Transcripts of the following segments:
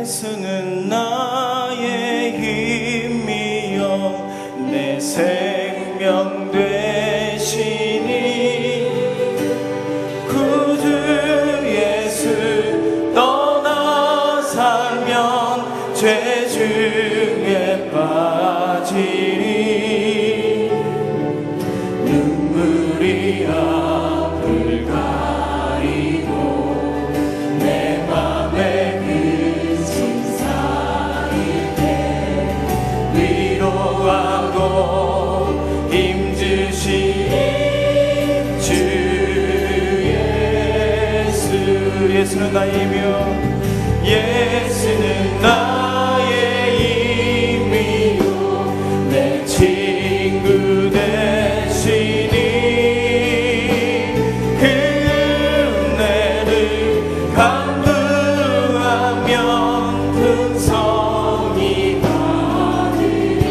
예수는 나의 힘이요 내 생명 되시니 구주 예수 떠나 살면 죄 중에 빠지니 눈물이 앞을 가리고 내 맘에 그친 쌓일 때 위로하고 힘주시니 주 예수 예수는 나의 힘이요 예수는 나의 힘이요 내 친구 되시니 그 은혜를 간구하면 풍성히 받으리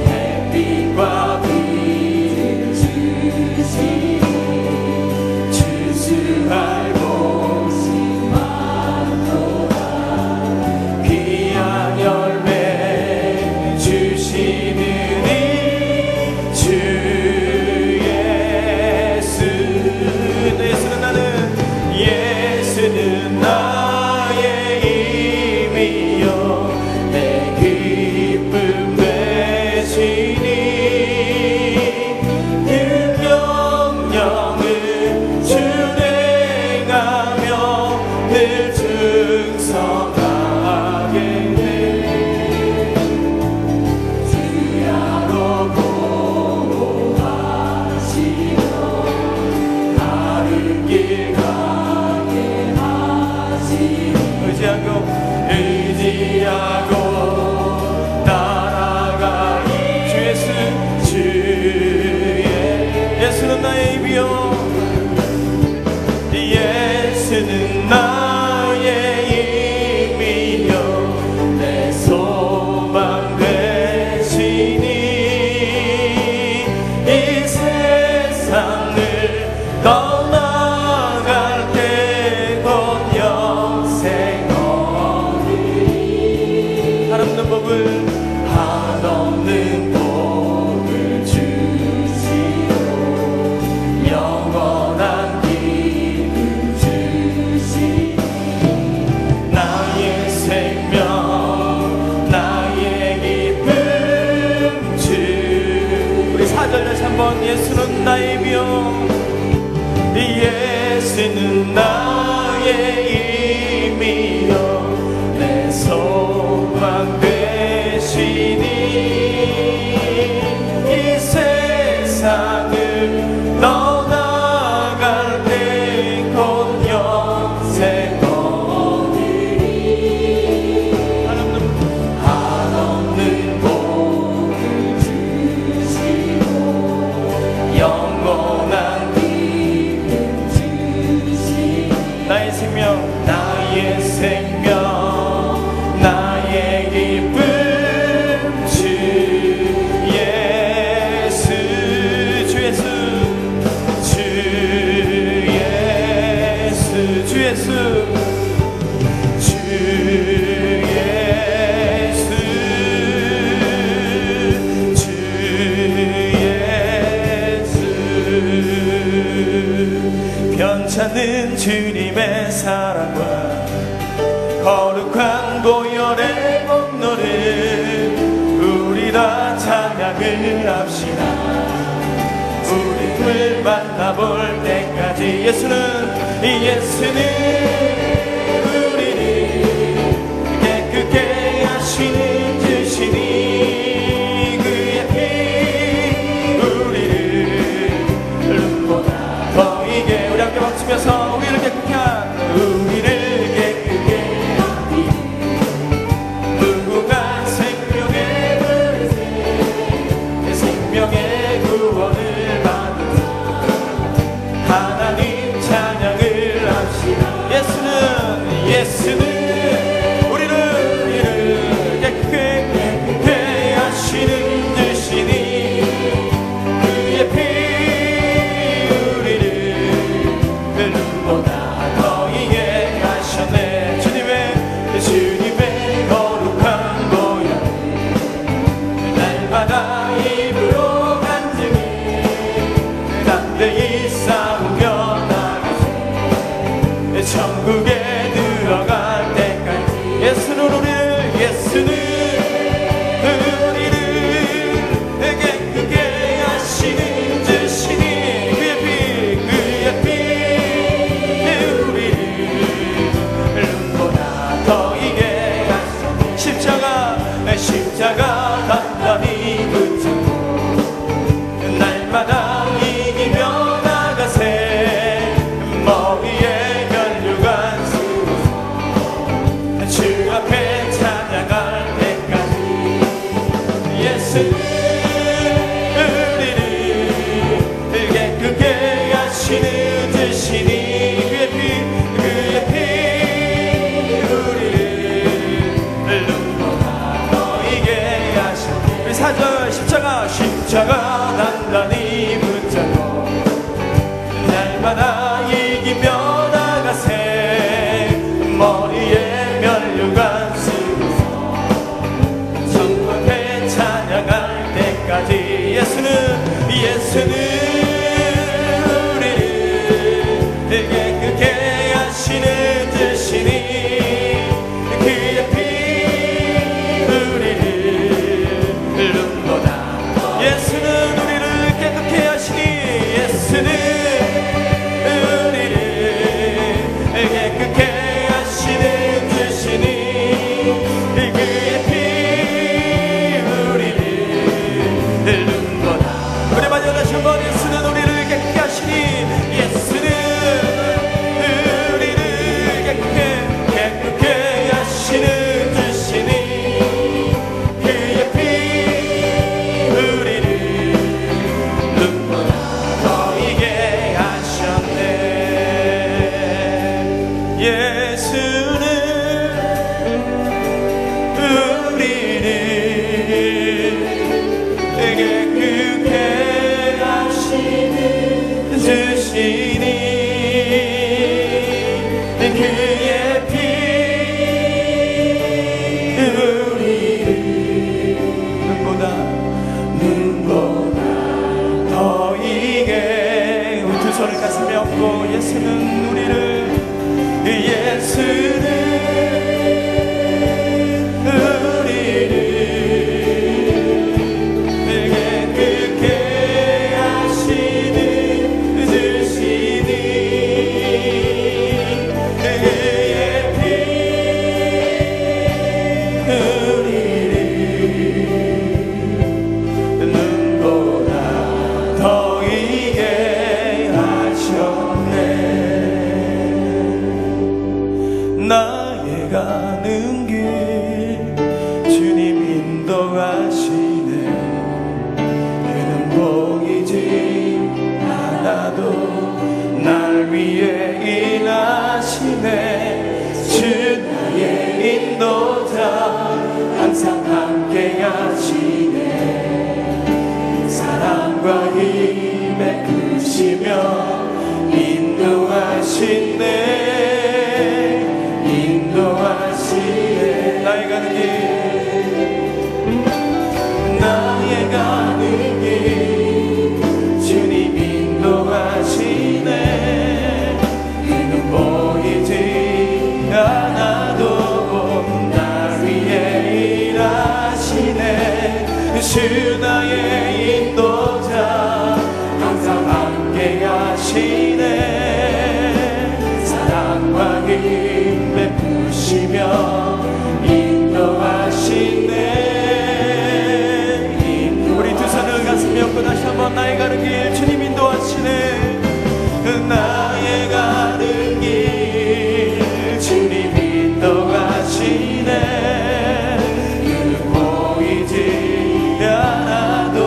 햇빛과 비를 주시니 주수할 곳이 많도다 귀한 열매 주시느니 주 예수 예수는 나의 힘이요 내 기쁨 되시니 그 명령을 준행하며 늘 충성하게 돼 주야로 보호하시며 다른 길 가게 하시니 의지하고 따라가리 주 예수 주의 예수는 나의 힘이요 예수는 나의 힘이요 내 소망 되시니 이 세상을 떠나갈 때 곧 영생 얻으리 한없는 복을 주시고 영원한 기쁨 주시니 나의 생명 나의 기쁨 주 우리 4절 다시 한번 예수는 나의 힘이요 예수는 나의 힘이요 내 소망 되시니 이 세상을 떠나갈 때 곧 영생 얻으리 한없는 복을 주시고 영원한 기쁨 주시니 나의 생명 나의 생명 나의 기쁨 주 예수 주 예수 주 예수 주 예수 주 예수 주 예수 편찮은 주님의 사랑과 거룩한 보혈의 공로를 우리 다 찬양을 합시다 우리를 만나볼 때까지 예수는 우리를 깨끗게 하시는 주시니 그의 피 우리를 눈보다 더 이게 우리 함께 박수면서 우리를 깨끗게 한 우리를 깨끗게 하니 무궁한 생명의 은혜 내 생명의 구원을 받은 하나님 찬양을 합시다 예수는 우리를 깨끗게 하시는 주시니 그의 피 우리를 눈보다 더 이게 하셨네 천국에 들어갈 때까지 예수는 우리를 깨끗게 하시는 주시니 그의 피 우리를 눈보다 더 이게 하시니 십자가 단단히 붙잡고 날마다 이기며 나가세 머리에 면류관 쓰고 주 앞에 찬양할 때까지 예수 우리를 깨끗게 하시는 주시니 그의 피 우리를 눈보다 더 이게 하시니 우리 4절 십자가 단단히 붙잡고 날마다 이기며 나가세 머리에 면류관 쓰고서 천국 앞에 찬양할 때까지 예수는 우리를 깨끗게 하시는 주시니 그의 피 우리를 눈보다 예수는 우리를 깨끗게 하시니 예수는 우리를 깨끗게 하시는 주시니 그의 피 우리를 눈보다 우리 마지막 다시 한번 예수는 우리를 깨끗게 하시니 예수는 우리를 깨끗게 하시는 주시니 그의 피 우리를 눈보다 더 이게 하셨네 예수는 우리를 깨끗게 하시는 주시니 그의 피 우리를 눈보다 더 이게 우리 두 손을 가슴에 얹고 예수는 우리를 깨끗게 하시는 주시니 그의 피 우리를 눈보다 더 이게 하셨네 나의 가는 길 주님 인도하시네 그는 보이지 않아도 날 위해 일하시네 주 나의 인도자 항상 함께 하시네 사랑과 힘에 크시며 인도하시네 나의 가는 길 주님 인도하시네 그는 보이지 않아도 날 위해 일하시네 주 나의 인도자 항상 함께 하시네 사랑과 힘 베푸시며 인도하시네 우리 두 손을 가슴에 얹고 다시 한번 나의 가는 길 주님 인도하시네 나의 가는 길 주님 인도하시네 그는 보이지 않아도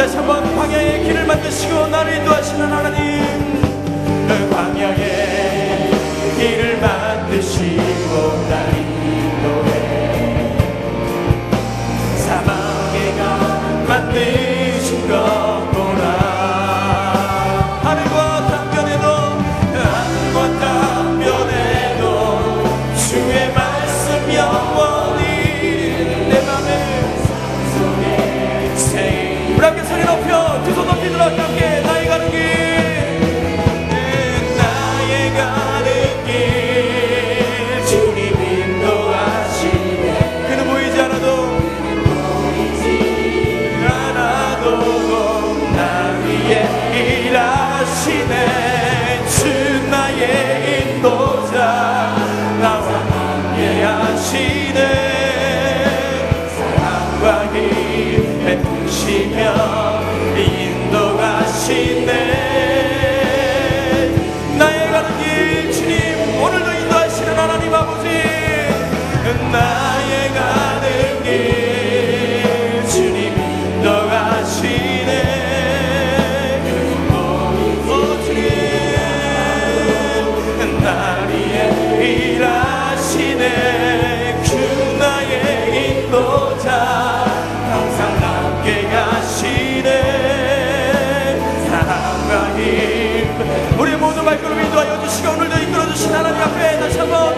다시 한번 광야의 길을 만드시고 나를 인도하시는 하나님, 광야의 길을 만드시고 나를 인도해 사막의 강 만드신 것 보라. 하늘과 땅변에도 주의 말씀 영원히 내 맘에 우리 함께 소리 높여 두 손 높이 들어 함께 나의 가는 길, 나의 가는 길 주님 인도하시네. 그는 보이지 않아도 나 위에 일하시네. 주 나의 인도자 나와 함께 하시네. 사랑과 힘 베푸시며 인도하시네. 나의 가는 길 주님 오늘도 인도하시는 하나님 아버지, 나의 가는 길 주님 인도하시네. 일하시네. 주 나의 인도자 항상 함께 가시네. 사랑과 힘 우리 모두 발걸음 인도하여 주시고 오늘도 이끌어 주신 하나님 앞에 다시 한번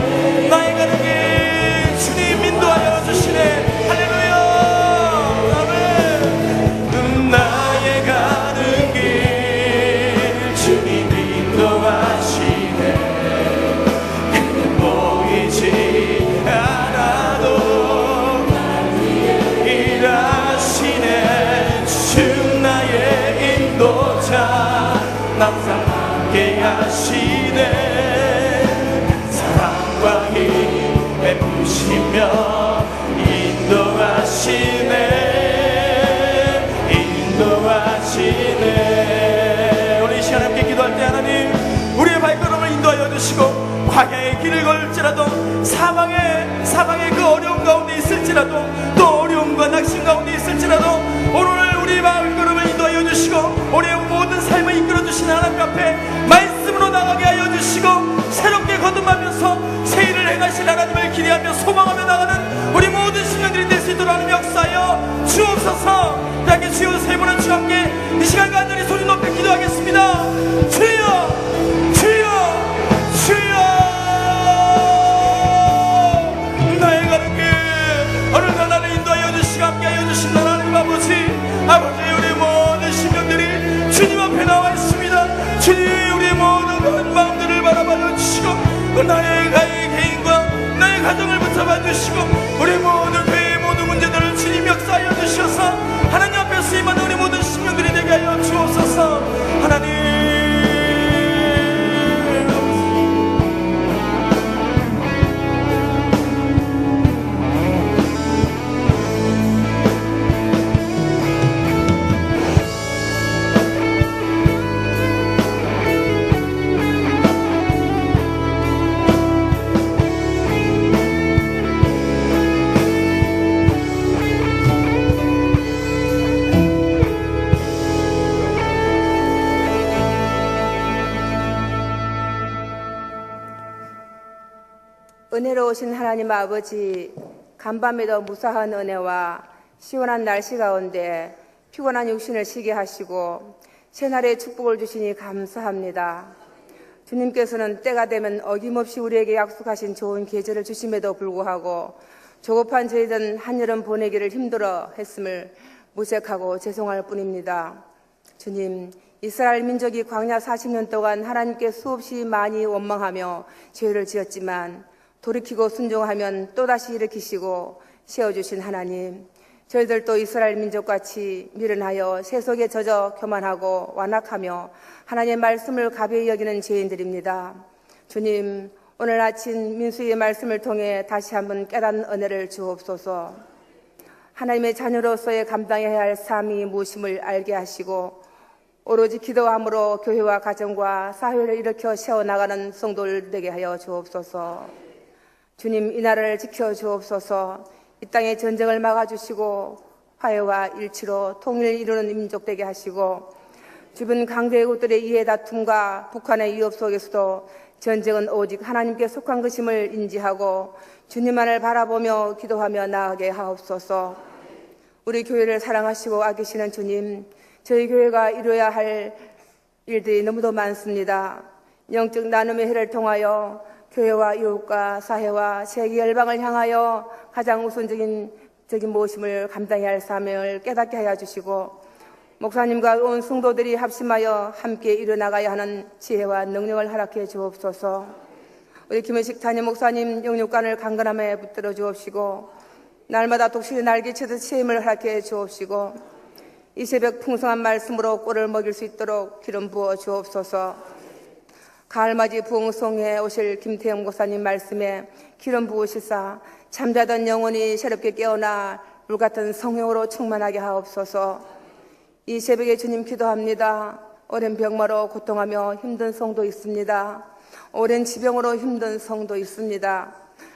나의 가는 길 주님 인도하여 주시네. 할렐루야 아멘. 나의 가는 길 주님 인도하시네. 않아도 일하시네. 주 나의 인도자 항상 함께 하시네. 사랑과 힘 베푸시며 인도하시네. 인도하시네. 우리 이 시간 함께 기도할 때 하나님 우리의 발걸음을 인도하여 주시고 광야의 길을 걸을지라도 사방의 그 어려움 가운데 있을지라도 또 어려움과 낙심 가운데 있을지라도 오늘 우리 발걸음을 인도하여 주시고 우리의 모든 삶을 이끌어 주시는 하나님 앞에 말씀으로 나가게 하여 주시고 새롭게 거듭나면서 새 일을 행하실 하나님을 기대하며 소망하며 나가는 우리 모든 신령들이 될 수 있도록 하나님 역사하여 주옵소서. 이렇게 주여 세 분은 주와 함께 이 시간 간절히 소리 높여 기도하겠습니다. 주여 주여 주여. 나의 가는 길 오늘도 나를 인도하여 주시고 함께하여 주신 하나님 아버지, 우리 모든 심령들이 주님 앞에 나와 있습니다. 주님 우리 모든 마음들을 바라봐 주시고 나의 개인과 나의 가정을 붙잡아 주시고 우리 모든 교회의 모든 문제들을 주님 역사하여 주셔서 하나님 앞에 쓰임받는 우리 모든 심령들이 되게 하여 주옵소서. 하나님 은혜로우신 하나님 아버지, 간밤에도 무사한 은혜와 시원한 날씨 가운데 피곤한 육신을 쉬게 하시고 새날의 축복을 주시니 감사합니다. 주님께서는 때가 되면 어김없이 우리에게 약속하신 좋은 계절을 주심에도 불구하고 조급한 저희들 한여름 보내기를 힘들어 했음을 무색하고 죄송할 뿐입니다. 주님, 이스라엘 민족이 광야 40년 동안 하나님께 수없이 많이 원망하며 죄를 지었지만 돌이키고 순종하면 또다시 일으키시고 세워주신 하나님, 저희들도 이스라엘 민족같이 미련하여 세속에 젖어 교만하고 완악하며 하나님의 말씀을 가벼이 여기는 죄인들입니다. 주님, 오늘 아침 민수의 말씀을 통해 다시 한번 깨닫는 은혜를 주옵소서. 하나님의 자녀로서의 감당해야 할 삶이 무엇임을 알게 하시고 오로지 기도함으로 교회와 가정과 사회를 일으켜 세워나가는 성도들 되게 하여 주옵소서. 주님, 이 나라를 지켜 주옵소서. 이 땅의 전쟁을 막아주시고 화해와 일치로 통일을 이루는 민족 되게 하시고 주변 강대국들의 이해 다툼과 북한의 위협 속에서도 전쟁은 오직 하나님께 속한 것임을 인지하고 주님만을 바라보며 기도하며 나아가게 하옵소서. 우리 교회를 사랑하시고 아끼시는 주님, 저희 교회가 이루어야 할 일들이 너무도 많습니다. 영적 나눔의 해를 통하여 교회와 이웃과 사회와 세계 열방을 향하여 가장 우선적인 모심을 감당해야 할 사명을 깨닫게 하여 주시고 목사님과 온 성도들이 합심하여 함께 이뤄나가야 하는 지혜와 능력을 허락해 주옵소서. 우리 김은식 담임 목사님 영육간을 강건함에 붙들어 주옵시고 날마다 독실히 날개치듯 체임을 허락해 주옵시고 이 새벽 풍성한 말씀으로 꼴을 먹일 수 있도록 기름 부어 주옵소서. 가을맞이 부흥송에 오실 김태영 목사님 말씀에 기름 부으시사 잠자던 영혼이 새롭게 깨어나 물같은 성령으로 충만하게 하옵소서. 이 새벽에 주님 기도합니다. 오랜 병마로 고통하며 힘든 성도 있습니다. 오랜 지병으로 힘든 성도 있습니다.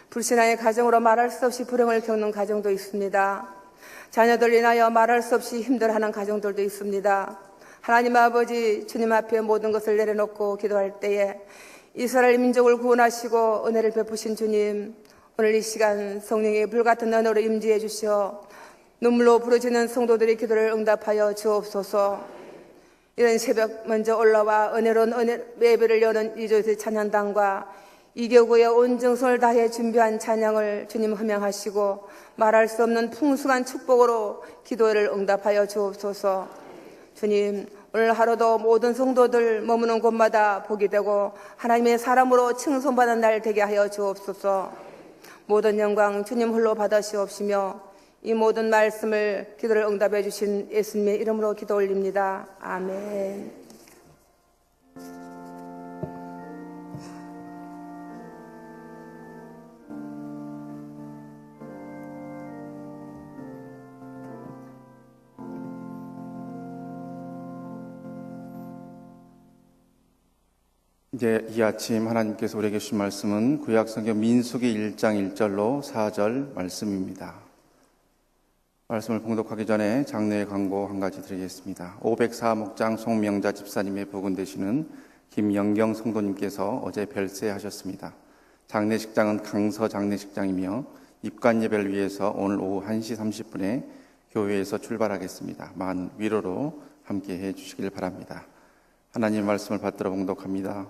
불신앙의 가정으로 말할 수 없이 불행을 겪는 가정도 있습니다. 자녀들 인하여 말할 수 없이 힘들어하는 가정들도 있습니다. 하나님 아버지, 주님 앞에 모든 것을 내려놓고 기도할 때에 이스라엘 민족을 구원하시고 은혜를 베푸신 주님, 오늘 이 시간 성령의 불같은 은혜로 임재해 주시어 눈물로 부르짖는 성도들의 기도를 응답하여 주옵소서. 이런 새벽 먼저 올라와 은혜로운 예배를 여는 이조의 찬양단과 이교구의 온 정성을 다해 준비한 찬양을 주님 흠양하시고 말할 수 없는 풍성한 축복으로 기도를 응답하여 주옵소서. 주님, 오늘 하루도 모든 성도들 머무는 곳마다 복이 되고 하나님의 사람으로 칭송받는 날 되게 하여 주옵소서. 모든 영광 주님 홀로 받으시옵시며 이 모든 말씀을 기도를 응답해 주신 예수님의 이름으로 기도 올립니다. 아멘. 이제 이 아침 하나님께서 우리에게 주신 말씀은 구약성경 민수기 1장 1절로 4절 말씀입니다. 말씀을 봉독하기 전에 장례의 광고 한 가지 드리겠습니다. 504목장 송명자 집사님의 부근 되시는 김영경 성도님께서 어제 별세하셨습니다. 장례식장은 강서 장례식장이며 입관 예배를 위해서 오늘 오후 1시 30분에 교회에서 출발하겠습니다. 많은 위로로 함께해 주시길 바랍니다. 하나님 말씀을 받들어 봉독합니다.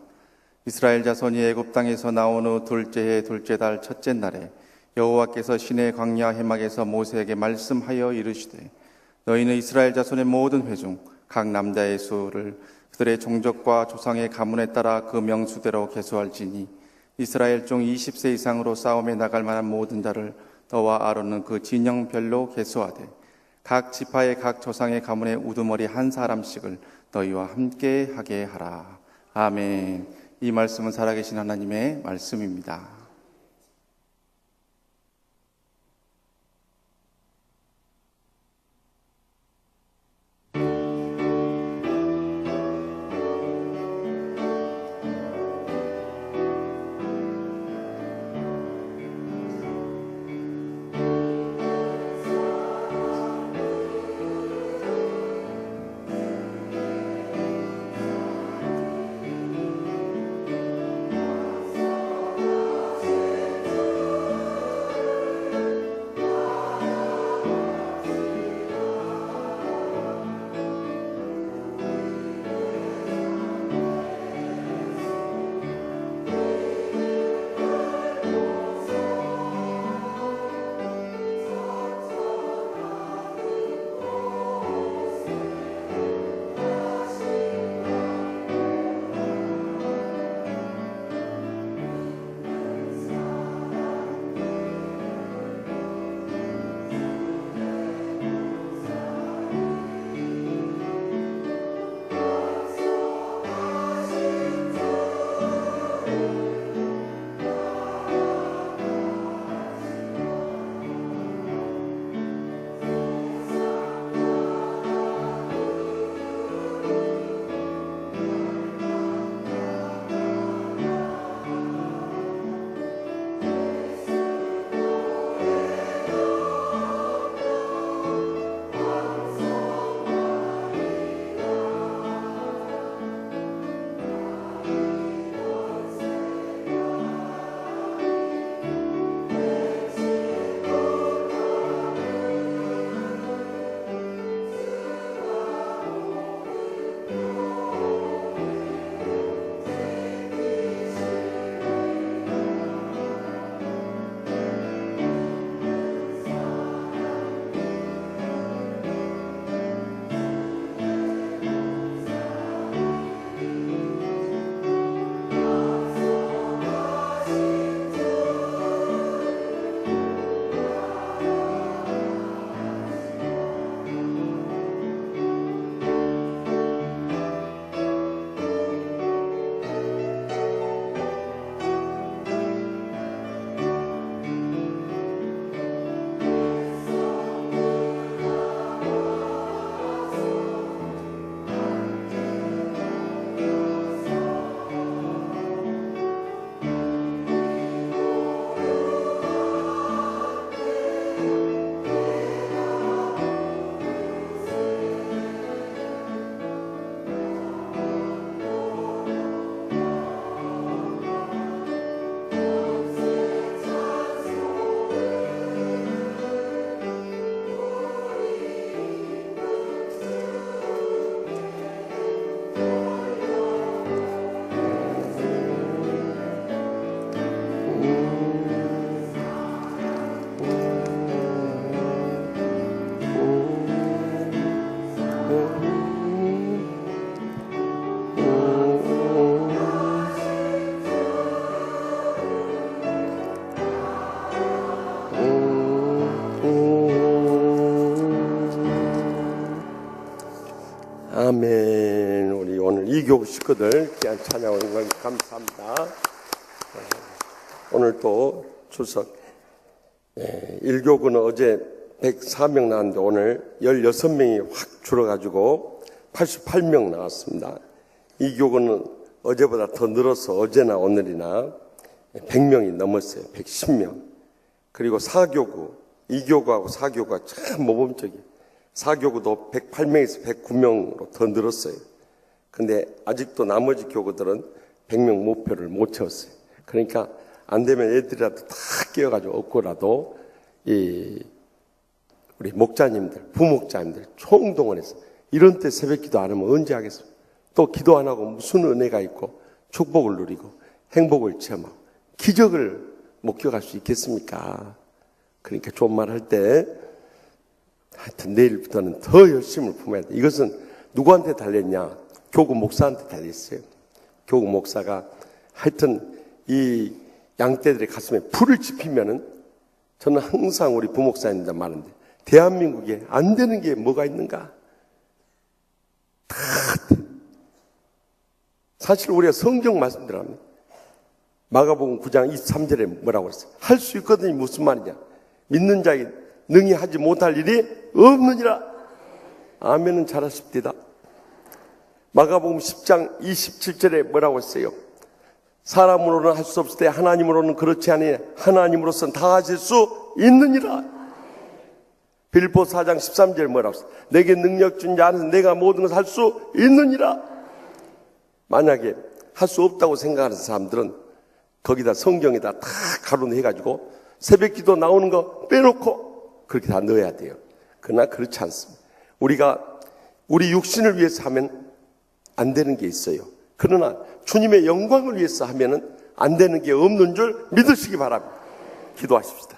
이스라엘 자손이 애굽 땅에서 나온 후 둘째 해 둘째 달 첫째 날에 여호와께서 시내 광야 해막에서 모세에게 말씀하여 이르시되 너희는 이스라엘 자손의 모든 회중 각 남자의 수를 그들의 종족과 조상의 가문에 따라 그 명수대로 계수할지니 이스라엘 중 20세 이상으로 싸움에 나갈 만한 모든 자를 너와 아론은 그 진영별로 계수하되 각 지파의 각 조상의 가문의 우두머리 한 사람씩을 너희와 함께 하게 하라. 아멘. 이 말씀은 살아계신 하나님의 말씀입니다. 아멘. 우리 오늘 이교구 식구들 귀한 찬양 오는 걸 감사합니다. 오늘 또 출석 1교구는 어제 104명 나왔는데 오늘 16명이 확 줄어가지고 88명 나왔습니다. 2교구는 어제보다 더 늘어서 어제나 오늘이나 100명이 넘었어요. 110명. 그리고 4교구, 2교구하고 4교구가 참 모범적이에요. 4교구도 108명에서 109명으로 더 늘었어요. 근데 아직도 나머지 교구들은 100명 목표를 못 채웠어요. 그러니까 안 되면 애들이라도 다 깨어가지고 얻고라도 우리 목자님들, 부목자님들 총동원해서 이런 때 새벽 기도 안 하면 언제 하겠습니까? 또 기도 안 하고 무슨 은혜가 있고 축복을 누리고 행복을 체험하고 기적을 목격할 수 있겠습니까? 그러니까 좋은 말 할 때 하여튼 내일부터는 더 열심을 품어야 돼. 이것은 누구한테 달렸냐? 교구 목사한테 달렸어요. 교구 목사가 하여튼 이 양떼들의 가슴에 불을 지피면은 저는 항상 우리 부목사님들 말하는데 대한민국에 안 되는 게 뭐가 있는가? 다 돼. 사실 우리가 성경 말씀드립니다. 마가복음 9장 23절에 뭐라고 그랬어요? 할 수 있거든요. 무슨 말이냐? 믿는 자에게 능히 하지 못할 일이 없느니라. 아멘은 잘하십니다. 마가복음 10장 27절에 뭐라고 했어요? 사람으로는 할 수 없을 때 하나님으로는 그렇지 아니 하나님으로서는 다 하실 수 있느니라. 빌립보 4장 13절 뭐라고 했어요? 내게 능력 준 자 안에서 내가 모든 것을 할 수 있느니라. 만약에 할 수 없다고 생각하는 사람들은 거기다 성경에다 다 가로로 해가지고 새벽 기도 나오는 거 빼놓고 그렇게 다 넣어야 돼요. 그러나 그렇지 않습니다. 우리가 우리 육신을 위해서 하면 안 되는 게 있어요. 그러나 주님의 영광을 위해서 하면은 안 되는 게 없는 줄 믿으시기 바랍니다. 기도하십시다.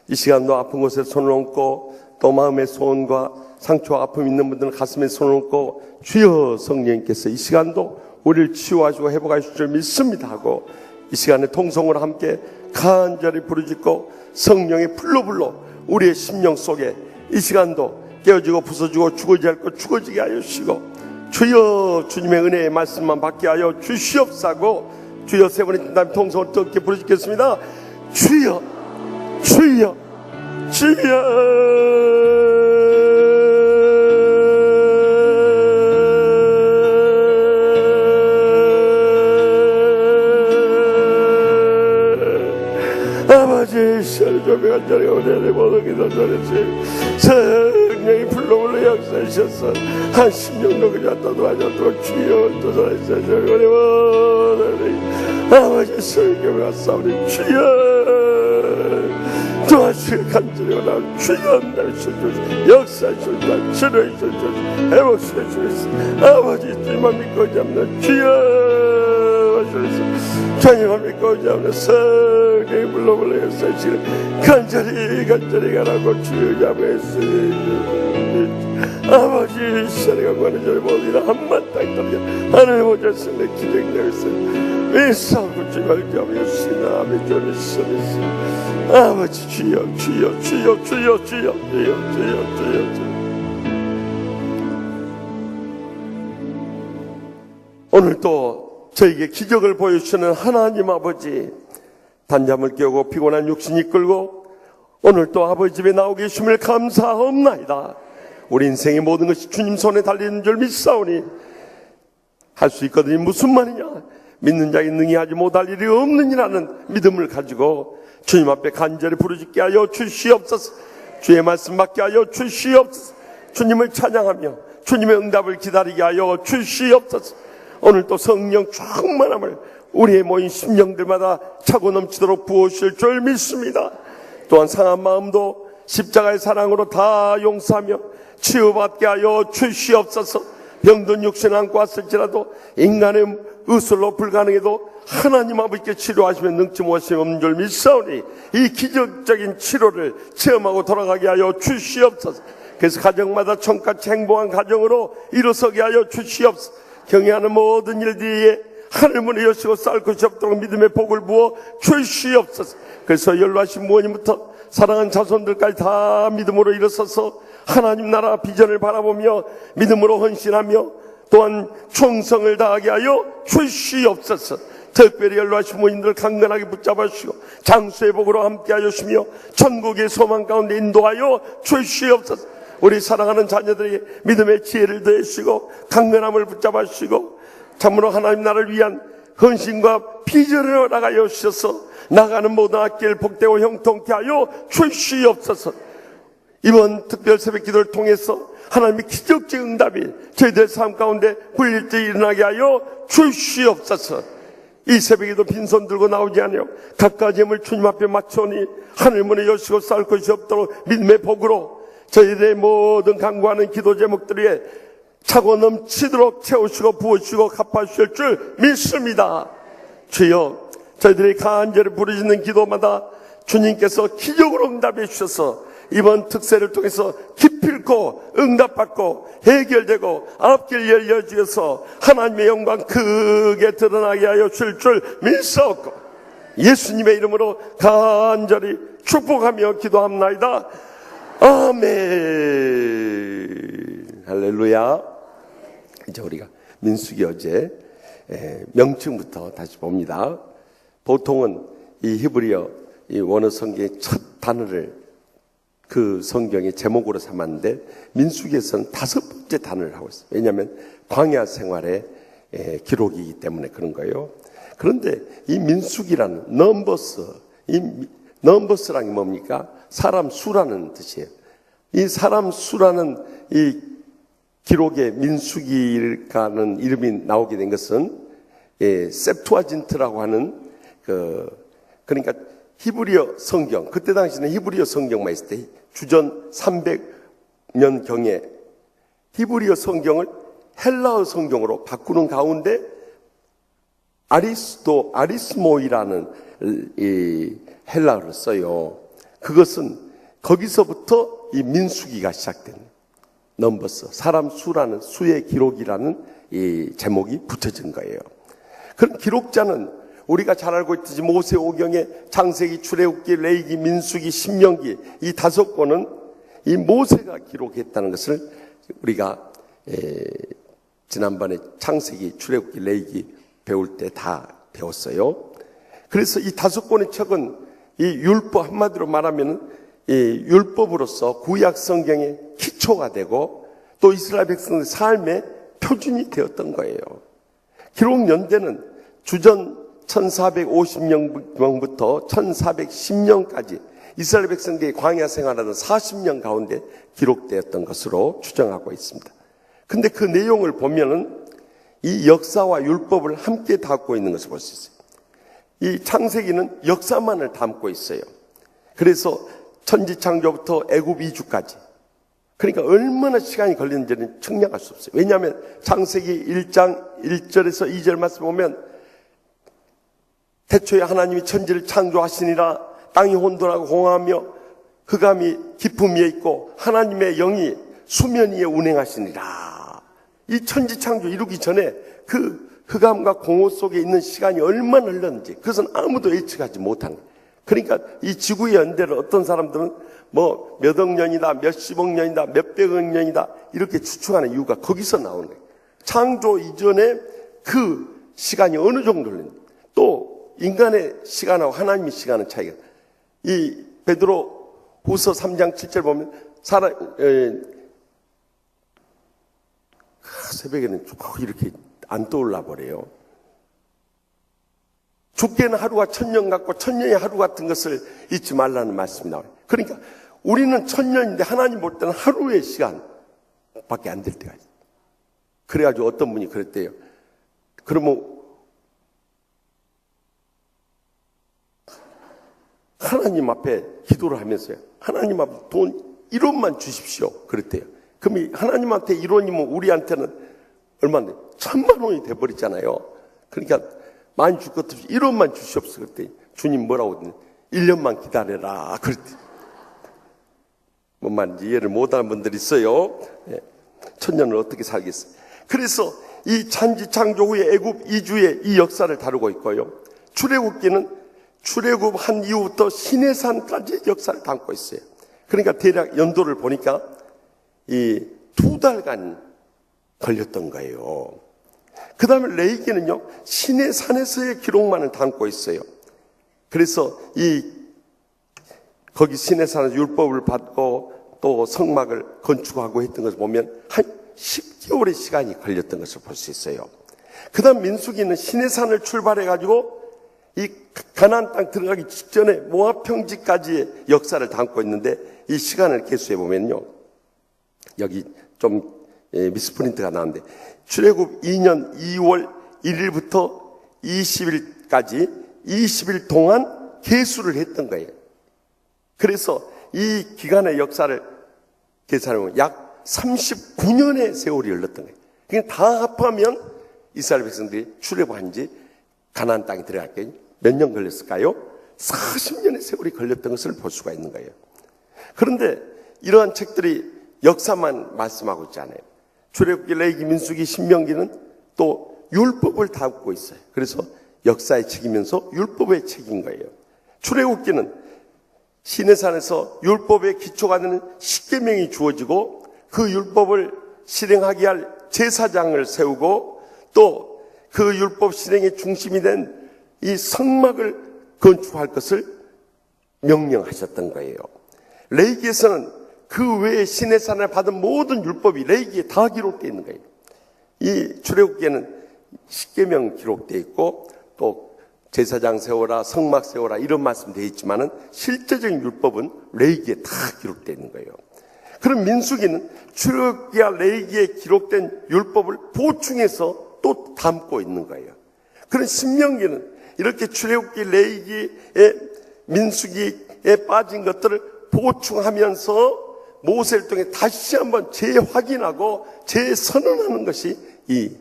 이 시간도 아픈 곳에 손을 얹고 또 마음의 소원과 상처와 아픔 있는 분들은 가슴에 손을 얹고 주여 성령님께서 이 시간도 우리를 치유하시고 회복하실 줄 믿습니다 하고 이 시간에 통성으로 함께 간절히 부르짖고 성령의 불로 우리의 심령 속에 이 시간도 깨어지고 부서지고 죽어지지 않고 죽어지게 하여 주시고 주여 주님의 은혜의 말씀만 받게 하여 주시옵사고 주여 세 번의 다음 통성으로 뜨겁게 부르짖겠습니다. 주여 주여 주여. 아버지 시간이 간절히 오늘의 모든 기도 전했지 성령이 불러불러 역사하셔서 한 10년도 그냥 도와줬고 주여 도전하셔서 아버지 성령이 왔사오니 주여 도와주시고 간절히 원하는 주여 날씨주시고 역사하셔서 치료해주시고 회복시켜주시고 아버지 주님만 믿고 잡는 주여 와주셔서 주님만 믿고 잡는 성령이 불러불러 역사하시고 간절히 가라고 주여 잡으셨으니 아버지 시간이가 관해져리 모두가 한만 딱 떨어져 하늘 보셨으니 기적되었으니 이 싸우고 주님을 잡으셨으나 아버지 주님 쓰셨으니 아버지 주여 주여 주여 주여 주여 주여 주여 주여 오늘도 저에게 기적을 보여주시는 하나님 아버지 단잠을 깨우고 피곤한 육신이 이끌고 오늘 또 아버지 집에 나오 계심을 감사하옵나이다. 우리 인생의 모든 것이 주님 손에 달리는 줄 믿사오니 할 수 있거든요. 무슨 말이냐? 믿는 자에게 능히 하지 못할 일이 없느니라는 믿음을 가지고 주님 앞에 간절히 부르짖게 하여 주시옵소서. 주의 말씀 받게 하여 주시옵소서. 주님을 찬양하며 주님의 응답을 기다리게 하여 주시옵소서. 오늘 또 성령 충만함을 우리의 모인 심령들마다 차고 넘치도록 부으실 줄 믿습니다. 또한 상한 마음도 십자가의 사랑으로 다 용서하며 치유받게 하여 주시옵소서. 병든 육신을 안고 왔을지라도 인간의 의술로 불가능해도 하나님 아버지께 치료하시면 능치 못하심 없는 줄 믿사오니 이 기적적인 치료를 체험하고 돌아가게 하여 주시옵소서. 그래서 가정마다 청같이 행복한 가정으로 일어서게 하여 주시옵소서. 경외하는 모든 일들에 하늘문을 여시고 쌓을 것이 없도록 믿음의 복을 부어 주시옵소서. 그래서 연로하신 부모님부터 사랑하는 자손들까지 다 믿음으로 일어서서 하나님 나라 비전을 바라보며 믿음으로 헌신하며 또한 충성을 다하게 하여 주시옵소서. 특별히 연로하신 부모님들 강건하게 붙잡아 주시고 장수의 복으로 함께 하셨으며 천국의 소망 가운데 인도하여 주시옵소서. 우리 사랑하는 자녀들에게 믿음의 지혜를 더해주시고 강건함을 붙잡아 주시고 참으로 하나님 나라를 위한 헌신과 비전을 나가여 주셔서 나가는 모든 악길 복되고 형통케 하여 주시옵소서. 이번 특별 새벽 기도를 통해서 하나님의 기적적 응답이 저희들 삶 가운데 불일째 일어나게 하여 주시옵소서. 이 새벽에도 빈손 들고 나오지 않으려 각가지 예물 주님 앞에 맞춰오니 하늘 문을 여시고 쌓을 것이 없도록 믿음의 복으로 저희들의 모든 간구하는 기도 제목들에 차고 넘치도록 채우시고 부어주시고 갚아주실 줄 믿습니다. 주여, 저희들이 간절히 부르짖는 기도마다 주님께서 기적으로 응답해 주셔서 이번 특세를 통해서 기필코 응답받고 해결되고 앞길 열려주셔서 하나님의 영광 크게 드러나게 하여 주실 줄 믿사옵고 예수님의 이름으로 간절히 축복하며 기도합나이다. 아멘. 할렐루야. 이제 우리가 민수기 어제 명칭부터 다시 봅니다. 보통은 이 히브리어 이 원어 성경의 첫 단어를 그 성경의 제목으로 삼았는데 민수기에서는 5번째 단어를 하고 있어요. 왜냐하면 광야 생활의 기록이기 때문에 그런 거예요. 그런데 이 민수기라는 넘버스라는 게 뭡니까? 사람 수라는 뜻이에요. 이 사람 수라는 이 기록에 민수기라는 이름이 나오게 된 것은 셉투아진트라고 하는 그러니까 히브리어 성경, 그때 당시에는 히브리어 성경만 있을 때 주전 300년경에 히브리어 성경을 헬라어 성경으로 바꾸는 가운데 아리스모이라는 이 헬라어를 써요. 그것은 거기서부터 이 민수기가 시작된 넘버스, 사람 수라는 수의 기록이라는 이 제목이 붙여진 거예요. 그런 기록자는 우리가 잘 알고 있듯이 모세오경에 창세기, 출애굽기, 레위기, 민수기, 신명기 이 5권은 이 모세가 기록했다는 것을 우리가 지난번에 창세기, 출애굽기, 레위기 배울 때 다 배웠어요. 그래서 이 5권의 책은 이 율법, 한마디로 말하면 이 율법으로서 구약 성경의 기초가 되고 또 이스라엘 백성의 삶의 표준이 되었던 거예요. 기록 연대는 주전 1450년부터 1410년까지 이스라엘 백성들이 광야 생활하던 40년 가운데 기록되었던 것으로 추정하고 있습니다. 근데 그 내용을 보면은 이 역사와 율법을 함께 담고 있는 것을 볼 수 있어요. 이 창세기는 역사만을 담고 있어요. 그래서 천지창조부터 애굽 이주까지. 그러니까 얼마나 시간이 걸리는지는 측량할 수 없어요. 왜냐하면 창세기 1장 1절에서 2절 말씀 보면 태초에 하나님이 천지를 창조하시니라. 땅이 혼돈하고 공허하며 흑암이 깊음 위에 있고 하나님의 영이 수면 위에 운행하시니라. 이 천지 창조 이루기 전에 그 흑암과 공허 속에 있는 시간이 얼마나 흘렀는지 그것은 아무도 예측하지 못한 거예요. 그러니까 이 지구의 연대를 어떤 사람들은 뭐 몇억 년이다, 몇십억 년이다, 몇백억 년이다 이렇게 추측하는 이유가 거기서 나오는 거예요. 창조 이전에 그 시간이 어느 정도 흘렀는지 또 인간의 시간하고 하나님의 시간은 차이가. 이 베드로 후서 3장 7절 보면 새벽에는 이렇게 안 떠올라 버려요. 죽게는 하루가 1000년 같고 1000년이 하루 같은 것을 잊지 말라는 말씀이 나와요. 그러니까 우리는 1000년인데 하나님 볼 때는 하루의 시간밖에 안 될 때가 있어요. 그래가지고 어떤 분이 그랬대요. 그러면 하나님 앞에 기도를 하면서요. 하나님 앞에 돈 1원만 주십시오. 그랬대요. 그럼 하나님한테 1원이면 우리한테는 얼마인데? 1000만 원이 돼버렸잖아요. 그러니까 많이 줄 것도 없이 1원만 주시옵소서. 그랬더니 주님 뭐라고 했더니 1년만 기다려라. 그랬대요. 뭔 말인지 이해를 못하는 분들이 있어요. 1000년을 어떻게 살겠어요. 그래서 이 천지 창조 후에 애굽 이주의 이 역사를 다루고 있고요. 출애굽기는 출애굽한 이후부터 시내산까지 역사를 담고 있어요. 그러니까 대략 연도를 보니까 이 2달간 걸렸던 거예요. 그 다음에 레위기는요, 시내 산에서의 기록만을 담고 있어요. 그래서 거기 시내 산에서 율법을 받고 또 성막을 건축하고 했던 것을 보면 한 10개월의 시간이 걸렸던 것을 볼 수 있어요. 그 다음 민수기는 시내 산을 출발해가지고 이 가나안 땅 들어가기 직전에 모압 평지까지의 역사를 담고 있는데, 이 시간을 계수해 보면요, 여기 좀 미스프린트가 나왔는데 출애굽 2년 2월 1일부터 20일까지 20일 동안 계수를 했던 거예요. 그래서 이 기간의 역사를 계산해보면 약 39년의 세월이 흘렀던 거예요. 그러니까 다 합하면 이스라엘 백성들이 출애굽한 지 가나안 땅에 들어갈 게 몇 년 걸렸을까요? 40년의 세월이 걸렸던 것을 볼 수가 있는 거예요. 그런데 이러한 책들이 역사만 말씀하고 있지 않아요. 출애굽기, 레위기, 민수기, 신명기는 또 율법을 담고 있어요. 그래서 역사의 책이면서 율법의 책인 거예요. 출애굽기는 시내산에서 율법의 기초가 되는 십계명이 주어지고 그 율법을 실행하게 할 제사장을 세우고 또 그 율법 실행의 중심이 된 이 성막을 건축할 것을 명령하셨던 거예요. 레위기에서는 그 외에 시내산에 받은 모든 율법이 레위기에 다 기록되어 있는 거예요. 이 출애굽기에는 십계명 기록되어 있고 또 제사장 세워라, 성막 세워라 이런 말씀 되어 있지만은 실제적인 율법은 레위기에 다 기록되어 있는 거예요. 그럼 민수기는 출애굽기와 레위기에 기록된 율법을 보충해서 또 담고 있는 거예요. 그런 신명기는 이렇게 출애굽기, 레위기에 민수기에 빠진 것들을 보충하면서 모세를 통해 다시 한번 재확인하고 재선언하는 것이 이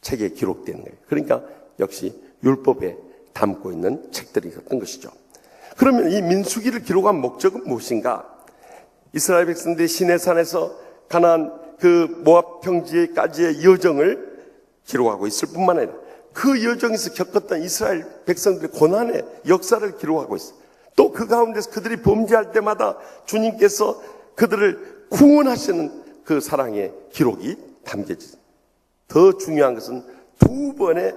책에 기록되는 거예요. 그러니까 역시 율법에 담고 있는 책들이었던 것이죠. 그러면 이 민수기를 기록한 목적은 무엇인가? 이스라엘 백성들이 시내산에서 가나안 그 모압 평지까지의 여정을 기록하고 있을 뿐만 아니라 그 여정에서 겪었던 이스라엘 백성들의 고난의 역사를 기록하고 있어요. 또 그 가운데서 그들이 범죄할 때마다 주님께서 그들을 구원하시는 그 사랑의 기록이 담겨져. 더 중요한 것은 2번의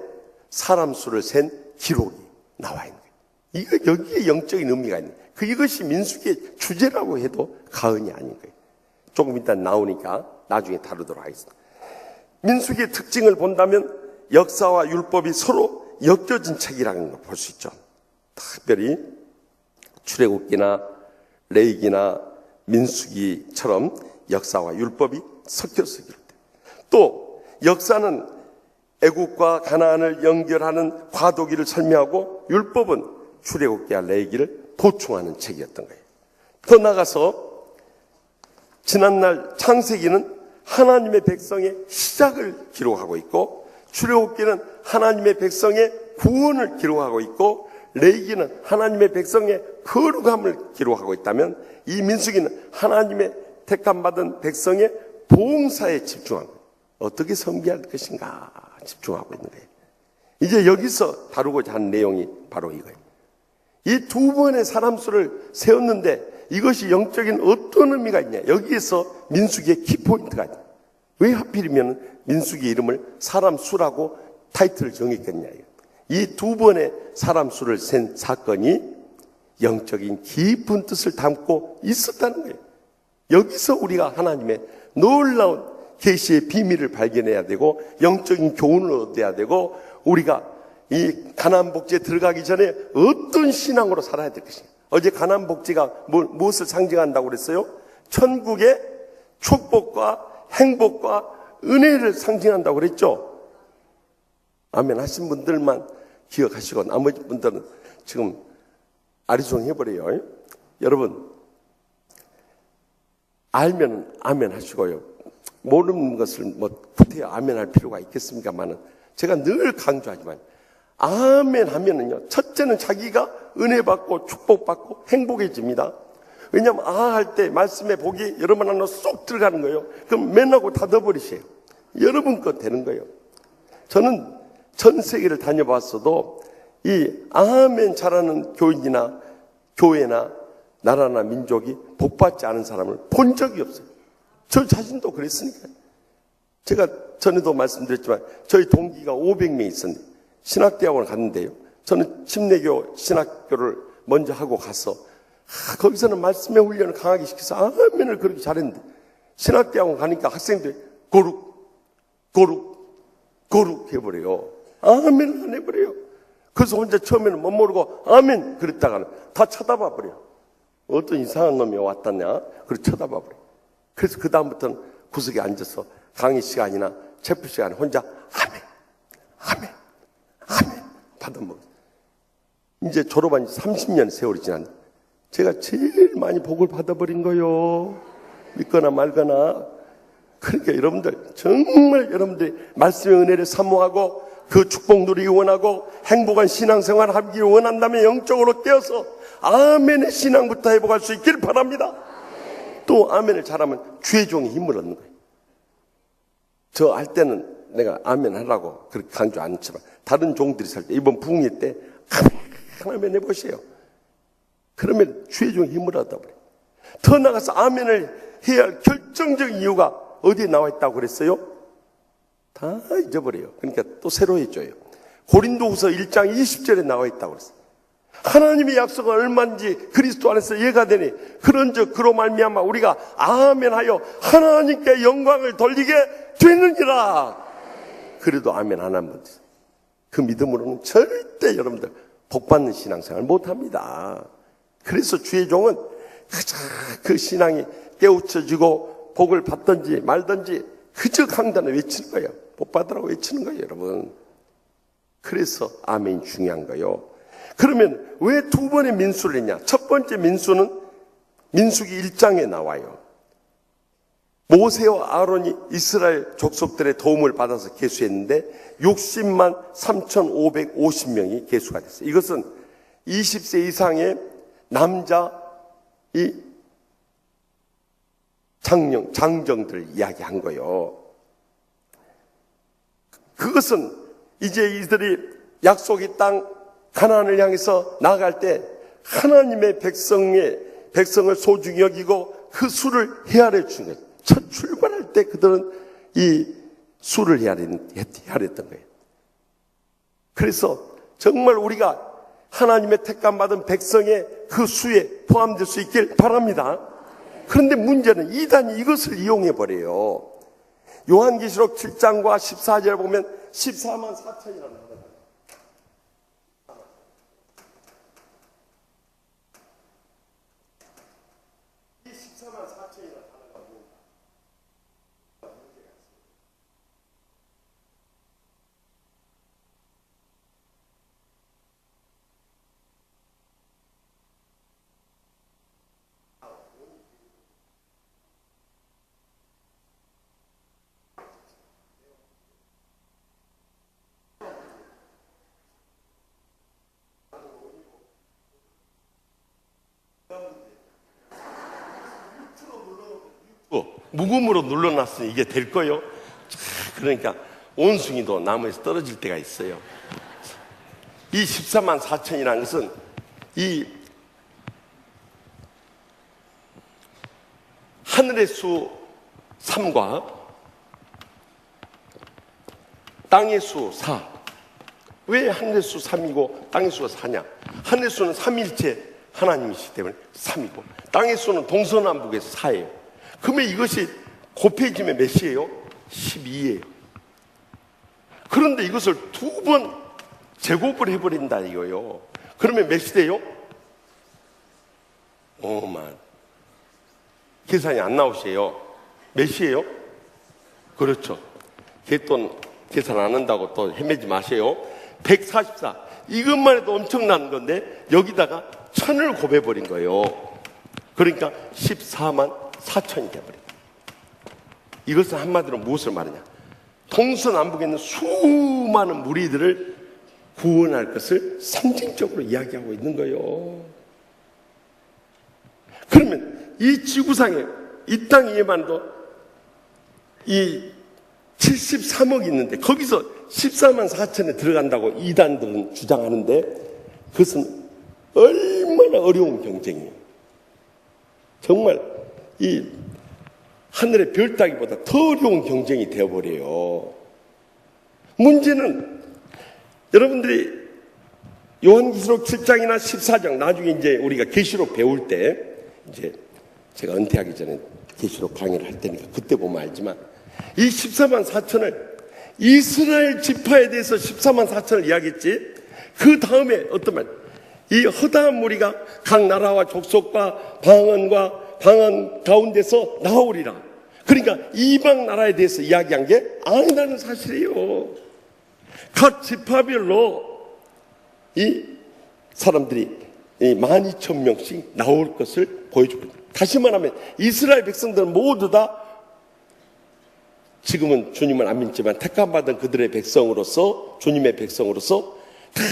사람 수를 센 기록이 나와 있는 거예요. 여기에 영적인 의미가 있는 거예요. 이것이 민수기의 주제라고 해도 과언이 아닌 거예요. 조금 이따 나오니까 나중에 다루도록 하겠습니다. 민수기의 특징을 본다면 역사와 율법이 서로 엮여진 책이라는 걸 볼 수 있죠. 특별히 출애굽기나 레위기나 민수기처럼 역사와 율법이 섞여서 기록돼요. 또 역사는 애국과 가나안을 연결하는 과도기를 설명하고 율법은 출애굽기와 레위기를 보충하는 책이었던 거예요. 더 나아가서 지난날 창세기는 하나님의 백성의 시작을 기록하고 있고 출애굽기는 하나님의 백성의 구원을 기록하고 있고 레위기는 하나님의 백성의 거룩함을 기록하고 있다면 이 민수기는 하나님의 택함받은 백성의 봉사에 집중하고 어떻게 섬기할 것인가 집중하고 있는 거예요. 이제 여기서 다루고자 하는 내용이 바로 이거예요. 이 2번의 사람 수를 세웠는데 이것이 영적인 어떤 의미가 있냐. 여기에서 민수기의 키포인트가 있다. 왜 하필이면 민수기 이름을 사람 수라고 타이틀을 정했겠냐. 이 2번의 사람 수를 센 사건이 영적인 깊은 뜻을 담고 있었다는 거예요. 여기서 우리가 하나님의 놀라운 계시의 비밀을 발견해야 되고 영적인 교훈을 얻어야 되고 우리가 이 가나안 복지에 들어가기 전에 어떤 신앙으로 살아야 될 것인가. 어제 가나안 복지가 무엇을 상징한다고 그랬어요? 천국의 축복과 행복과 은혜를 상징한다고 그랬죠. 아멘 하신 분들만 기억하시고 나머지 분들은 지금 아리송 해버려요. 여러분 알면 아멘 하시고요. 모르는 것을 구태여 아멘 할 필요가 있겠습니까만은 제가 늘 강조하지만 아멘 하면은요, 첫째는 자기가 은혜 받고 축복 받고 행복해집니다. 왜냐하면 할 때 말씀의 복이 여러분 안으로 쏙 들어가는 거예요. 그럼 맨하고 닫아버리세요. 여러분 것 되는 거예요. 저는 전 세계를 다녀봤어도 이 아멘 잘하는 교인이나 교회나 나라나 민족이 복받지 않은 사람을 본 적이 없어요. 저 자신도 그랬으니까. 제가 전에도 말씀드렸지만 저희 동기가 500명 있었는데 신학대학원을 갔는데요. 저는 침례교 신학교를 먼저 하고 가서 거기서는 말씀의 훈련을 강하게 시켜서 아멘을 그렇게 잘했는데 신학대학원 가니까 학생들이 고룩 해버려요. 아멘을 안 해버려요. 그래서 혼자 처음에는 못 모르고 아멘 그랬다가는 다 쳐다봐 버려요. 어떤 이상한 놈이 왔다냐? 그래서 쳐다봐 버려요. 그래서 그 다음부터는 구석에 앉아서 강의 시간이나 체프 시간에 혼자 아멘 받아먹어요. 이제 졸업한 지 30년 세월이 지났는데 제가 제일 많이 복을 받아버린 거요. 믿거나 말거나. 그러니까 여러분들 정말 여러분들이 말씀의 은혜를 사모하고 그 축복 누리기 원하고 행복한 신앙생활 하기 원한다면 영적으로 깨어서 아멘의 신앙부터 회복할 수 있길 바랍니다. 또 아멘을 잘하면 주의 종의 힘을 얻는 거예요. 저 할 때는 내가 아멘 하라고 그렇게 강조 안 했지만 다른 종들이 살 때 이번 부흥회 때 아멘 해보세요. 그러면 주의 종의 힘을 얻어버려요. 더 나가서 아멘을 해야 할 결정적인 이유가 어디에 나와 있다고 그랬어요? 다 잊어버려요. 그러니까 또 새로 해줘요. 고린도후서 1장 20절에 나와 있다고 그랬어요. 하나님의 약속은 얼마인지 그리스도 안에서 이해가 되니 그런즉 그로 말미암아 우리가 아멘하여 하나님께 영광을 돌리게 되느니라. 그래도 아멘 안 하면 그 믿음으로는 절대 여러분들 복받는 신앙생활 못합니다. 그래서 주의 종은 그 신앙이 깨우쳐지고 복을 받든지 말든지 그저 강단을 외치는 거예요. 복 받으라고 외치는 거예요, 여러분. 그래서 아멘이 중요한 거예요. 그러면 왜 두 번의 민수를 했냐? 첫 번째 민수는 민수기 1장에 나와요. 모세와 아론이 이스라엘 족속들의 도움을 받아서 계수했는데 60만 3,550명이 계수가 됐어요. 이것은 20세 이상의 남자 이 장정들 이야기한 거예요. 그것은 이제 이들이 약속의 땅 가나안을 향해서 나아갈 때 하나님의 백성을 소중히 여기고 그 수를 헤아려 준 거예요. 첫 출발할 때 그들은 이 수를 헤아렸던 거예요. 그래서 정말 우리가 하나님의 택감받은 백성의 그 수에 포함될 수 있길 바랍니다. 그런데 문제는 이단이 이것을 이용해버려요. 요한계시록 7장과 14절을 보면 14만 4천이라는 거예요. 이 14만 4천이라는 단어가 뭡니까? 묵음으로 눌러놨으니 이게 될 거요. 그러니까 온숭이도 나무에서 떨어질 때가 있어요. 이 14만 4천이라는 것은 이 하늘의 수 3과 땅의 수 4. 왜 하늘의 수 3이고 땅의 수가 4냐? 하늘의 수는 삼일체 하나님이시기 때문에 3이고 땅의 수는 동서남북에서 4예요. 그러면 이것이 곱해지면 몇이에요? 12예요. 그런데 이것을 두 번 제곱을 해버린다 이거요. 그러면 몇이 돼요? 오만. 계산이 안 나오세요. 몇이에요? 그렇죠. 개돈 계산 안 한다고 또 헤매지 마세요. 144. 이것만 해도 엄청난 건데 여기다가 1000을 곱해버린 거예요. 그러니까 14만 4천이 돼버려요. 이것은 한마디로 무엇을 말하냐? 동서남북에 있는 수많은 무리들을 구원할 것을 상징적으로 이야기하고 있는 거예요. 그러면 이 지구상에 이 땅 위에만도 이 73억이 있는데 거기서 14만 4천에 들어간다고 이단들은 주장하는데 그것은 얼마나 어려운 경쟁이에요. 정말 이 하늘의 별 따기보다 더 어려운 경쟁이 되어버려요. 문제는 여러분들이 요한계시록 7장이나 14장 나중에 이제 우리가 계시록 배울 때 이제 제가 은퇴하기 전에 계시록 강의를 할 테니까 그때 보면 알지만 이 14만 4천을 이스라엘 지파에 대해서 14만 4천을 이야기했지. 그 다음에 어떤 말? 이 허다한 무리가 각 나라와 족속과 방언 가운데서 나오리라. 그러니까 이방 나라에 대해서 이야기한 게 아니라는 사실이에요. 각 지파별로 이 사람들이 12,000명씩 나올 것을 보여주고, 다시 말하면 이스라엘 백성들은 모두 다 지금은 주님을 안 믿지만 택함받은 그들의 백성으로서, 주님의 백성으로서 다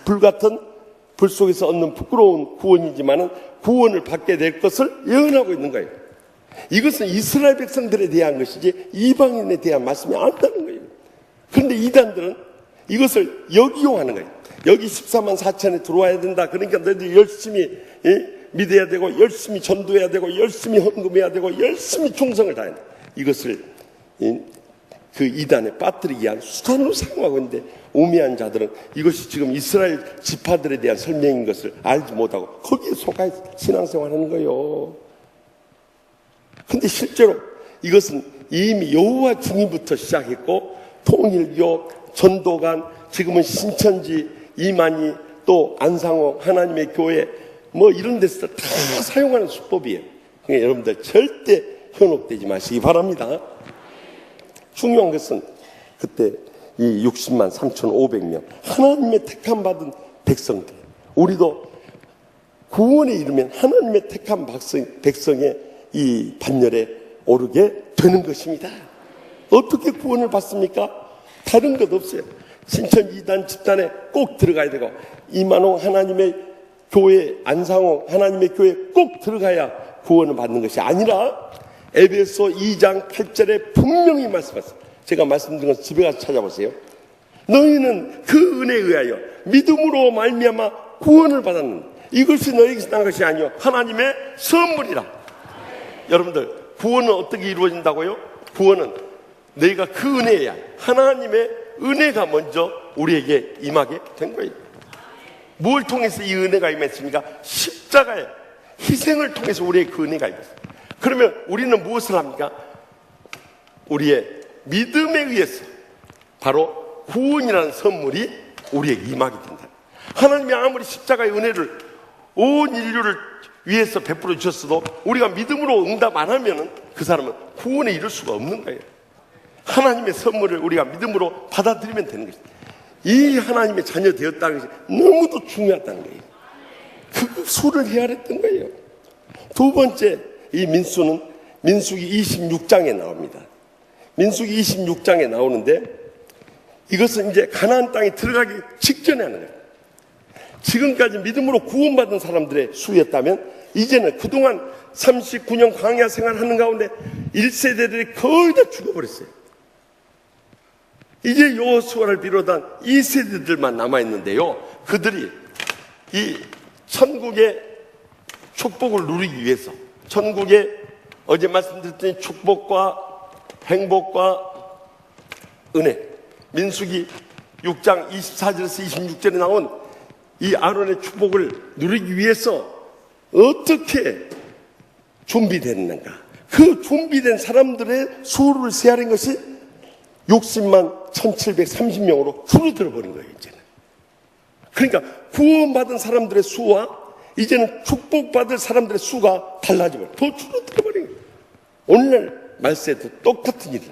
불같은 불 속에서 얻는 부끄러운 구원이지만은 구원을 받게 될 것을 예언하고 있는 거예요. 이것은 이스라엘 백성들에 대한 것이지 이방인에 대한 말씀이 아니다는 거예요. 그런데 이단들은 이것을 역이용하는 거예요. 여기 14만 4천에 들어와야 된다. 그러니까 너희들 열심히 믿어야 되고, 열심히 전도해야 되고, 열심히 헌금해야 되고, 열심히 충성을 다해야 돼. 이것을 그 이단에 빠뜨리기 위한 수단으로 사용하고 있는데, 우매한 자들은 이것이 지금 이스라엘 지파들에 대한 설명인 것을 알지 못하고 거기에 속아 신앙생활하는 거예요. 근데 실제로 이것은 이미 여호와 중임부터 시작했고, 통일교, 전도관, 지금은 신천지, 이만희, 또 안상호, 하나님의 교회 뭐 이런 데서 다 사용하는 수법이에요. 그러니까 여러분들 절대 현혹되지 마시기 바랍니다. 중요한 것은 그때 이 60만 3,500명 하나님의 택함 받은 백성들, 우리도 구원에 이르면 하나님의 택함 백성의 이 반열에 오르게 되는 것입니다. 어떻게 구원을 받습니까? 다른 것 없어요. 신천 이단 집단에 꼭 들어가야 되고, 이만홍 하나님의 교회, 안상홍 하나님의 교회에 꼭 들어가야 구원을 받는 것이 아니라 에베소 2장 8절에 분명히 말씀하셨어요. 제가 말씀드린 건 집에 가서 찾아보세요. 너희는 그 은혜에 의하여 믿음으로 말미암아 구원을 받았는데 이것이 너희에게서 난 것이 아니요 하나님의 선물이라. 여러분들, 구원은 어떻게 이루어진다고요? 구원은 너희가 그 은혜야, 하나님의 은혜가 먼저 우리에게 임하게 된 거예요. 뭘 통해서 이 은혜가 임했습니까? 십자가의 희생을 통해서 우리의 그 은혜가 임했어요. 그러면 우리는 무엇을 합니까? 우리의 믿음에 의해서 바로 구원이라는 선물이 우리에게 임하게 된다. 하나님이 아무리 십자가의 은혜를 온 인류를 위해서 베풀어 주셨어도 우리가 믿음으로 응답 안 하면은 그 사람은 구원에 이를 수가 없는 거예요. 하나님의 선물을 우리가 믿음으로 받아들이면 되는 것입니다. 이 하나님의 자녀 되었다는 것이 너무도 중요하다는 거예요. 그 수를 헤아렸던 거예요. 두 번째, 이 민수는 민수기 26장에 나옵니다. 민수기 26장에 나오는데 이것은 이제 가나안 땅에 들어가기 직전에 하는 거예요. 지금까지 믿음으로 구원받은 사람들의 수였다면 이제는 그동안 39년 광야 생활하는 가운데 1세대들이 거의 다 죽어버렸어요. 이제 여호수아를 비롯한 2세대들만 남아있는데요, 그들이 이 천국의 축복을 누리기 위해서, 천국의 어제 말씀드렸던 축복과 행복과 은혜, 민수기 6장 24절에서 26절에 나온 이 아론의 축복을 누리기 위해서 어떻게 준비됐는가, 그 준비된 사람들의 수를 세하는 것이 60만 1730명으로 줄어들어 버린 거예요. 이제는. 그러니까 구원받은 사람들의 수와 이제는 축복받을 사람들의 수가 달라지고 더 줄어들어 버린 거예요. 오늘날 말세도 똑같은 일이에요.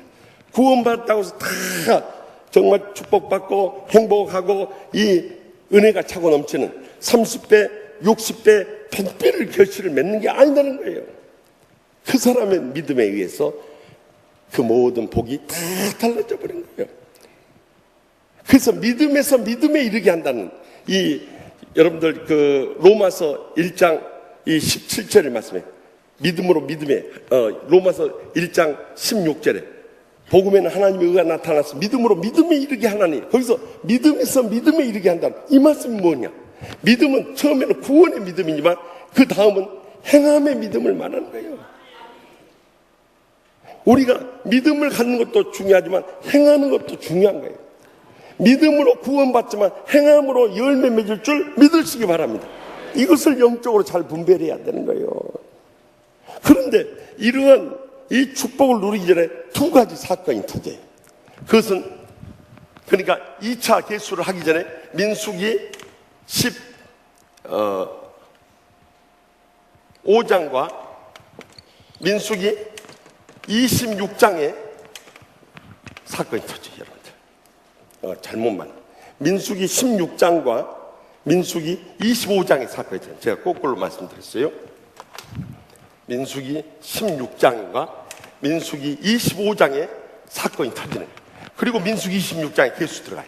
구원받았다고 해서 다 정말 축복받고 행복하고 이 은혜가 차고 넘치는 30배, 60배, 100배를 결실을 맺는 게 아니라는 거예요. 그 사람의 믿음에 의해서 그 모든 복이 다 달라져 버린 거예요. 그래서 믿음에서 믿음에 이르게 한다는 이 여러분들 그 로마서 1장 이 17절의 말씀에 믿음으로 믿음에 로마서 1장 16절에 복음에는 하나님의 의가 나타나서 믿음으로 믿음에 이르게 하나니, 거기서 믿음에서 믿음에 이르게 한다는 이 말씀이 뭐냐? 믿음은 처음에는 구원의 믿음이지만 그 다음은 행함의 믿음을 말하는 거예요. 우리가 믿음을 갖는 것도 중요하지만 행하는 것도 중요한 거예요. 믿음으로 구원받지만 행함으로 열매 맺을 줄 믿으시기 바랍니다. 이것을 영적으로 잘 분별해야 되는 거예요. 그런데 이러한 이 축복을 누리기 전에 두 가지 사건이 터져요. 그것은 그러니까 2차 계수를 하기 전에 민수기 15장과 민수기 26장에 사건이 터져요, 여러분들. 잘못만. 민수기 16장과 민수기 25장의 사건이 터져요. 제가 거꾸로 말씀드렸어요. 민수기 16장과 민수기 25장에 사건이 터지는 거예요. 그리고 민수기 26장에 계수 들어가요.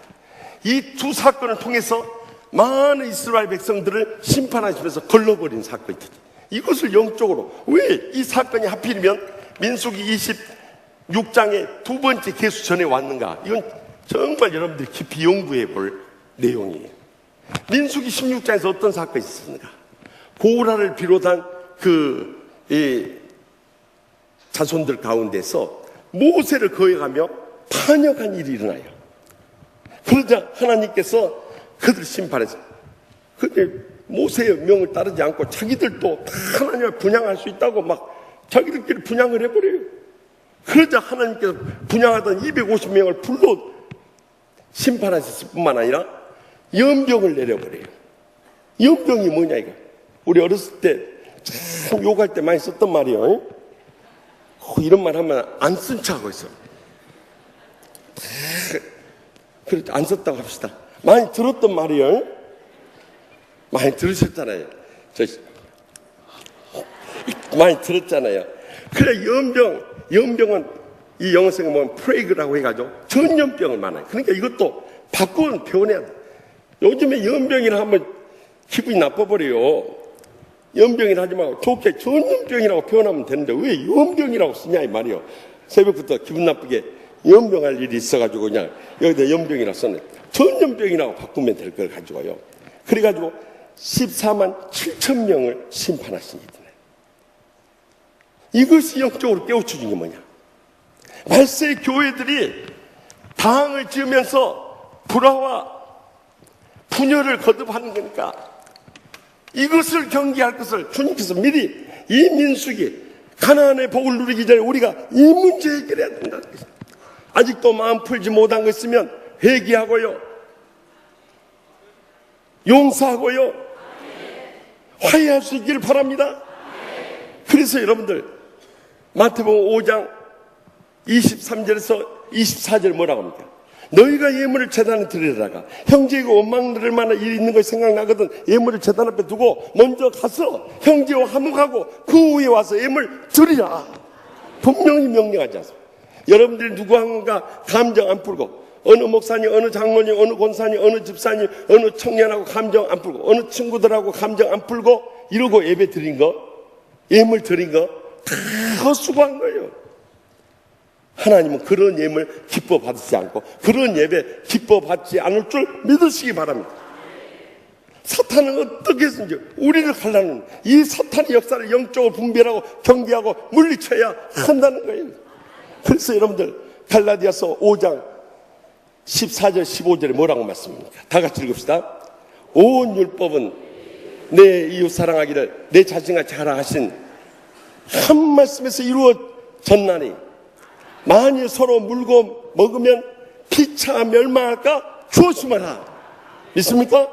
이 두 사건을 통해서 많은 이스라엘 백성들을 심판하시면서 걸러버린 사건이 터져요. 이것을 영적으로 왜 이 사건이 하필이면 민수기 26장의 두 번째 계수 전에 왔는가? 이건 정말 여러분들이 깊이 연구해 볼 내용이에요. 민수기 16장에서 어떤 사건이 있었습니까? 고라를 비롯한 이 자손들 가운데서 모세를 거역하며 반역한 일이 일어나요. 그러자 하나님께서 그들을 심판했어요. 근데 모세의 명을 따르지 않고 자기들도 다 하나님을 분양할 수 있다고 막 자기들끼리 분양을 해버려요. 그러자 하나님께서 분양하던 250명을 불러 심판하셨을 뿐만 아니라 연병을 내려버려요. 연병이 뭐냐 이거. 우리 어렸을 때 참 욕할 때 많이 썼던 말이에요. 이런 말 하면 안 쓴 척하고 있어. 그래 안 썼다고 합시다. 많이 들었던 말이에요. 많이 들으셨잖아요. 많이 들었잖아요. 그래 연병은 이 영어성에 보면 프레이그라고 해가지고 전염병을 말해요. 그러니까 이것도 바꾸는 표현해야 돼. 요즘에 연병이라 하면 기분이 나빠버려요. 연병이라 하지 말고 좋게 전염병이라고 표현하면 되는데 왜 연병이라고 쓰냐 이 말이요. 새벽부터 기분 나쁘게 연병할 일이 있어가지고 그냥 여기다 연병이라고 썼네. 전염병이라고 바꾸면 될 걸 가지고요. 그래가지고 14만 7천 명을 심판하신 일이네. 이것이 영적으로 깨우쳐준 게 뭐냐. 말세의 교회들이 당을 지으면서 불화와 분열을 거듭하는 거니까 이것을 경계할 것을 주님께서 미리 이 민수기 가나안의 복을 누리기 전에 우리가 이 문제 해결해야 된다. 아직도 마음 풀지 못한 것 있으면 회개하고요, 용서하고요, 화해할 수 있기를 바랍니다. 그래서 여러분들 마태복음 5장 23절에서 24절 뭐라고 합니까? 너희가 예물을 제단에 드리다가 형제이고 원망들을 만한 일이 있는 것이 생각나거든 예물을 제단 앞에 두고 먼저 가서 형제와 화목하고 그 후에 와서 예물 드리라. 분명히 명령하지 않습니까? 여러분들이 누구한가 감정 안 풀고 어느 목사님, 어느 장로님, 어느 권사님, 어느 집사님, 어느 청년하고 감정 안 풀고 어느 친구들하고 감정 안 풀고 이러고 예배 드린 거, 예물 드린 거 다 헛수고한 거예요. 하나님은 그런 예물 기뻐 받지 않고 그런 예배 기뻐 받지 않을 줄 믿으시기 바랍니다. 사탄은 어떻게 해서든지 우리를 갈라는 이 사탄의 역사를 영적으로 분별하고 경계하고 물리쳐야 한다는 거예요. 그래서 여러분들 갈라디아서 5장 14절 15절에 뭐라고 말씀합니까? 다 같이 읽읍시다. 온 율법은 내 이웃 사랑하기를 내 자신같이 하라 하신 한 말씀에서 이루어졌나니 만일 서로 물고 먹으면 피차 멸망할까 조심하라. 믿습니까?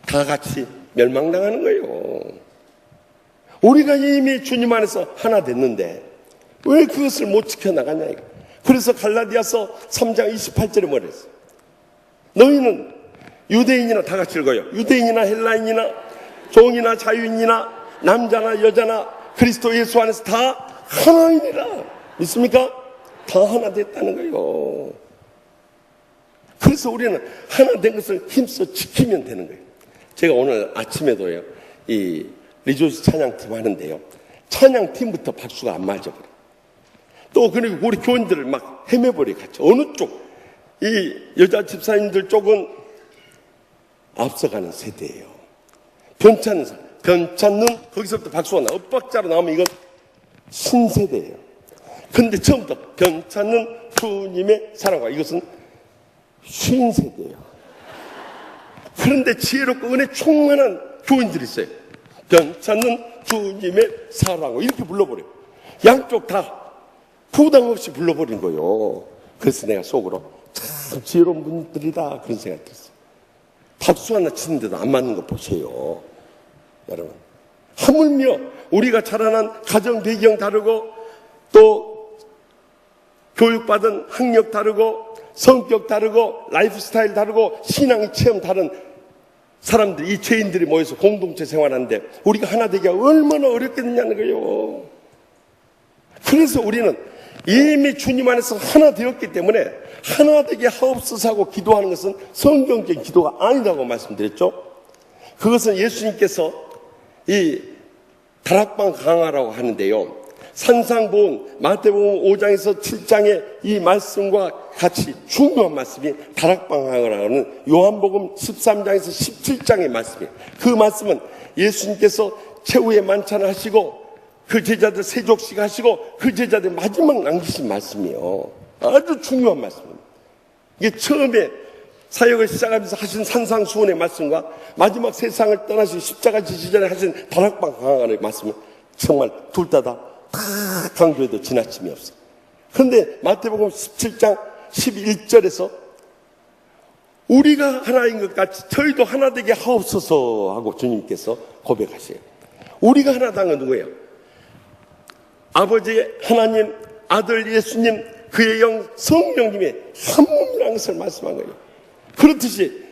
다 같이 멸망당하는 거예요. 우리가 이미 주님 안에서 하나 됐는데 왜 그것을 못 지켜나가냐 이거. 그래서 갈라디아서 3장 28절에 뭐라 했어요? 너희는 유대인이나 다 같이 읽어요. 유대인이나 헬라인이나 종이나 자유인이나 남자나 여자나 그리스도 예수 안에서 다 하나이니라. 믿습니까? 다 하나 됐다는 거예요. 그래서 우리는 하나 된 것을 힘써 지키면 되는 거예요. 제가 오늘 아침에도요, 이 리조스 찬양팀 하는데요, 찬양팀부터 박수가 안 맞아버려. 또 그리고 우리 교인들을 막 헤매버려 같이. 어느 쪽, 이 여자 집사님들 쪽은 앞서가는 세대예요. 변찮는 거기서부터 박수가 나. 엇박자로 나오면 이건 신세대예요. 근데 처음부터 괜찮은 주님의 사랑과, 이것은 쉰 세대예요. 그런데 지혜롭고 은혜 충만한 교인들이 있어요. 괜찮은 주님의 사랑과 이렇게 불러버려요. 양쪽 다 부담 없이 불러버린 거예요. 그래서 내가 속으로 참 지혜로운 분들이다 그런 생각이 들었어요. 박수 하나 치는데도 안 맞는 거 보세요. 여러분, 하물며 우리가 자라난 가정 배경 다르고 또 교육받은 학력 다르고 성격 다르고 라이프 스타일 다르고 신앙의 체험 다른 사람들, 이 죄인들이 모여서 공동체 생활하는데 우리가 하나 되기가 얼마나 어렵겠느냐는 거예요. 그래서 우리는 이미 주님 안에서 하나 되었기 때문에 하나 되게 하옵소서 하고 기도하는 것은 성경적인 기도가 아니라고 말씀드렸죠. 그것은 예수님께서 이 다락방 강화라고 하는데요, 산상보훈 마태복음 5장에서 7장의 이 말씀과 같이 중요한 말씀이 다락방 강화라고 하는 요한복음 13장에서 17장의 말씀이에요. 그 말씀은 예수님께서 최후의 만찬을 하시고 그 제자들 세족식 하시고 그 제자들 마지막 남기신 말씀이에요. 아주 중요한 말씀입니다. 이게 처음에 사역을 시작하면서 하신 산상수훈의 말씀과 마지막 세상을 떠나신 십자가 지시 전에 하신 다락방 강화의 말씀은 정말 둘 다 강조해도 지나침이 없어요. 그런데 마태복음 17장 11절에서 우리가 하나인 것 같이 저희도 하나 되게 하옵소서 하고 주님께서 고백하세요. 우리가 하나다는 건 누구예요? 아버지 하나님, 아들 예수님, 그의 영 성령님의 한 몸이라는 것을 말씀한 거예요. 그렇듯이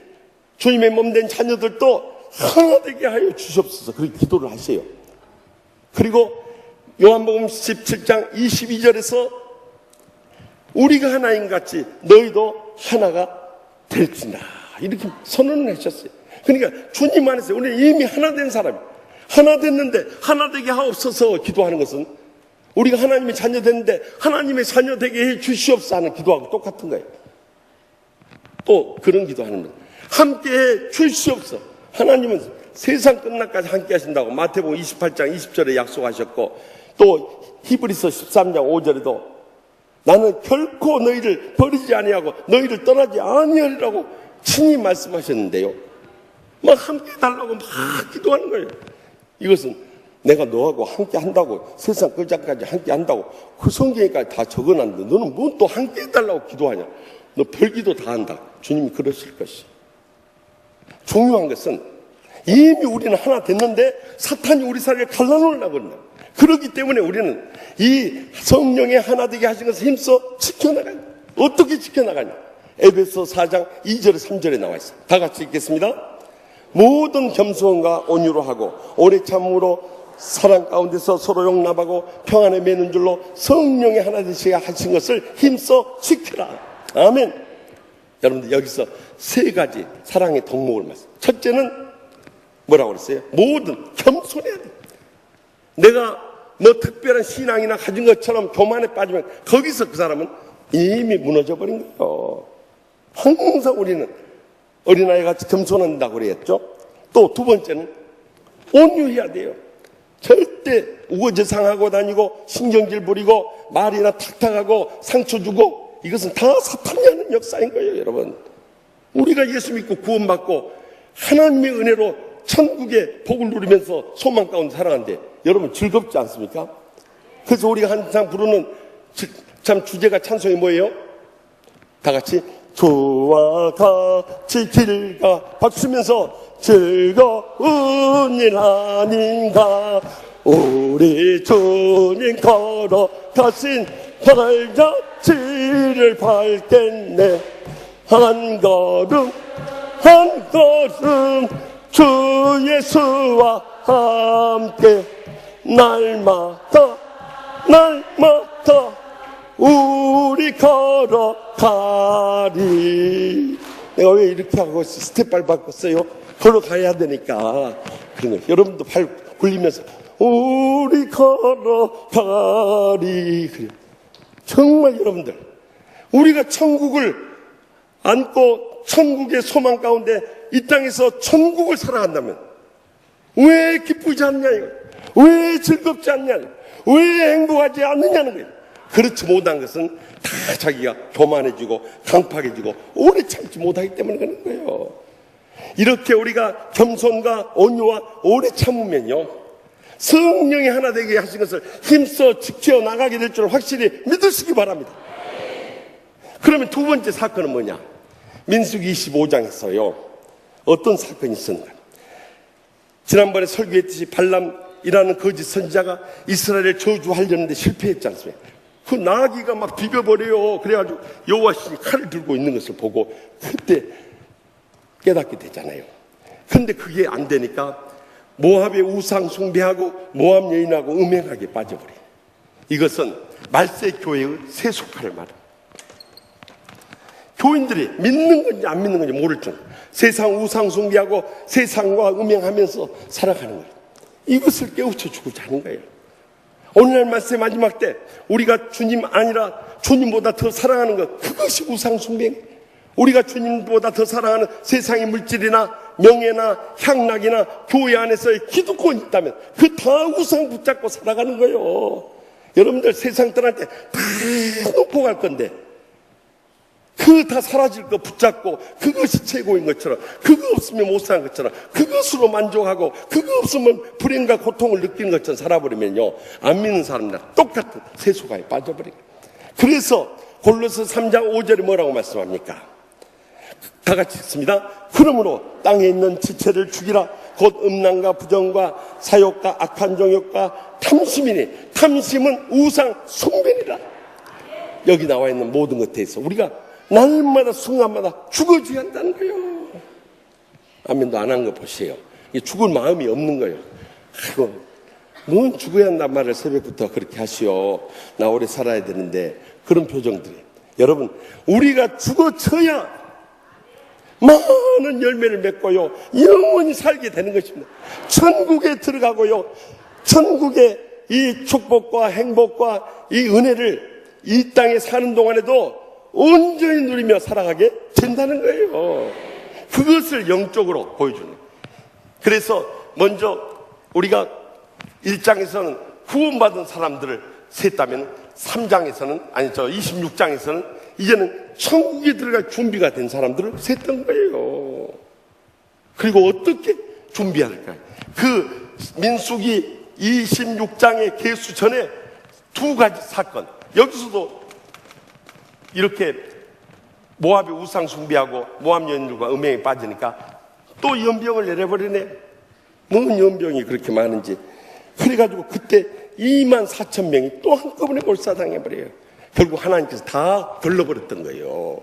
주님의 몸된 자녀들도 하나 되게 하여 주시옵소서 그렇게 기도를 하세요. 그리고 요한복음 17장 22절에서 우리가 하나인 것 같이 너희도 하나가 될지나 이렇게 선언을 하셨어요. 그러니까 주님 안에서 우리는 이미 하나 된 사람이 하나 됐는데 하나 되게 하옵소서 기도하는 것은 우리가 하나님의 자녀 됐는데 하나님의 자녀 되게 해 주시옵소서 하는 기도하고 똑같은 거예요. 또 그런 기도하는 거예요. 함께 해 주시옵소서. 하나님은 세상 끝날까지 함께 하신다고 마태복음 28장 20절에 약속하셨고 또 히브리서 13장 5절에도 나는 결코 너희를 버리지 아니하고 너희를 떠나지 아니하리라고 친히 말씀하셨는데요. 막 함께 해달라고 막 기도하는 거예요. 이것은 내가 너하고 함께 한다고 세상 끝장까지 함께 한다고 그 성경에까지 다 적어놨는데 너는 뭐 또 함께 해달라고 기도하냐. 너 별기도 다 한다. 주님이 그러실 것이. 중요한 것은 이미 우리는 하나 됐는데 사탄이 우리 사이를 갈라놓으려고 한다. 그렇기 때문에 우리는 이 성령의 하나 되게 하신 것을 힘써 지켜나가냐. 어떻게 지켜나가냐. 에베소 4장 2절 3절에 나와 있어요. 다 같이 읽겠습니다. 모든 겸손과 온유로 하고 오래 참음으로 사랑 가운데서 서로 용납하고 평안에 매는 줄로 성령의 하나 되시게 하신 것을 힘써 지켜라. 아멘. 여러분들 여기서 세 가지 사랑의 덕목을 말씀. 첫째는 뭐라고 그랬어요? 모든 겸손해야 돼. 내가 뭐 특별한 신앙이나 가진 것처럼 교만에 빠지면 거기서 그 사람은 이미 무너져 버린 거예요. 항상 우리는 어린아이 같이 겸손한다고 그랬죠. 또 두 번째는 온유해야 돼요. 절대 우거지상하고 다니고 신경질 부리고 말이나 탁탁하고 상처 주고 이것은 다 사탄이 하는 역사인 거예요. 여러분, 우리가 예수 믿고 구원받고 하나님의 은혜로 천국의 복을 누리면서 소망 가운데 살아가는데 여러분 즐겁지 않습니까? 그래서 우리가 항상 부르는 참 주제가 찬송이 뭐예요? 다 같이 주와 같이 길가 박수면서 즐거운 일 아닌가 우리 주님 걸어가신 발자취를 밟겠네 한 걸음 한 걸음 주 예수와 함께 날마다 우리 걸어가리. 내가 왜 이렇게 하고 스텝 밟았어요? 걸어가야 되니까 그런 거예요. 여러분도 발 굴리면서 우리 걸어가리. 그래요. 정말 여러분들 우리가 천국을 안고 천국의 소망 가운데 이 땅에서 천국을 살아간다면 왜 기쁘지 않냐 이거. 왜 즐겁지 않냐 왜 행복하지 않느냐는 거예요. 그렇지 못한 것은 다 자기가 교만해지고 강팍해지고 오래 참지 못하기 때문에 그런 거예요. 이렇게 우리가 겸손과 온유와 오래 참으면요, 성령이 하나 되게 하신 것을 힘써 지켜나가게 될 줄 확실히 믿으시기 바랍니다. 그러면 두 번째 사건은 뭐냐? 민수기 25장에서요 어떤 사건이 있었는가? 지난번에 설교했듯이 발람이라는 거짓 선지자가 이스라엘을 저주하려는데 실패했지 않습니까? 그 나귀가 막 비벼버려요. 그래가지고 여호와 신이 칼을 들고 있는 것을 보고 그때 깨닫게 되잖아요. 근데 그게 안 되니까 모압의 우상 숭배하고 모압 여인하고 음행하게 빠져버려요. 이것은 말세 교회의 세속화를 말합니다. 교인들이 믿는 건지 안 믿는 건지 모를 줄, 세상 우상 숭배하고 세상과 음행하면서 살아가는 거예요. 이것을 깨우쳐 주고자 하는 거예요. 오늘날 말세 마지막 때 우리가 주님 아니라 주님보다 더 사랑하는 것, 그것이 우상 숭배. 우리가 주님보다 더 사랑하는 세상의 물질이나 명예나 향락이나 교회 안에서의 기득권이 있다면 그 다 우상 붙잡고 살아가는 거예요. 여러분들 세상 떠날 때 다 놓고 갈 건데 그 다 사라질 거 붙잡고 그것이 최고인 것처럼, 그거 없으면 못 사는 것처럼, 그것으로 만족하고 그거 없으면 불행과 고통을 느끼는 것처럼 살아버리면요, 안 믿는 사람들 똑같은 세속화에 빠져버려요. 그래서 골로새 3장 5절에 뭐라고 말씀합니까? 다 같이 읽습니다. 그러므로 땅에 있는 지체를 죽이라. 곧 음란과 부정과 사욕과 악한 정욕과 탐심이니, 탐심은 우상 숭배니라. 여기 나와 있는 모든 것에 대해서 우리가 날마다 순간마다 죽어줘야 한다는 거예요. 아멘도 안 한 거 보세요. 죽을 마음이 없는 거예요. 아이고, 뭔 죽어야 한단 말을 새벽부터 그렇게 하시오. 나 오래 살아야 되는데. 그런 표정들이. 여러분, 우리가 죽어쳐야 많은 열매를 맺고요, 영원히 살게 되는 것입니다. 천국에 들어가고요, 천국의 이 축복과 행복과 이 은혜를 이 땅에 사는 동안에도 온전히 누리며 살아가게 된다는 거예요. 그것을 영적으로 보여주는 거예요. 그래서 먼저 우리가 1장에서는 구원받은 사람들을 셌다면 26장에서는 이제는 천국에 들어갈 준비가 된 사람들을 셌던 거예요. 그리고 어떻게 준비할까요? 그 민수기 26장의 계수 전에 두 가지 사건, 여기서도 이렇게 모압의 우상 숭배하고 모압 여인들과 음행에 빠지니까 또 연병을 내려버리네. 뭔 연병이 그렇게 많은지. 그래가지고 그때 24,000명이 또 한꺼번에 몰살당해버려요. 결국 하나님께서 다 걸러버렸던 거예요.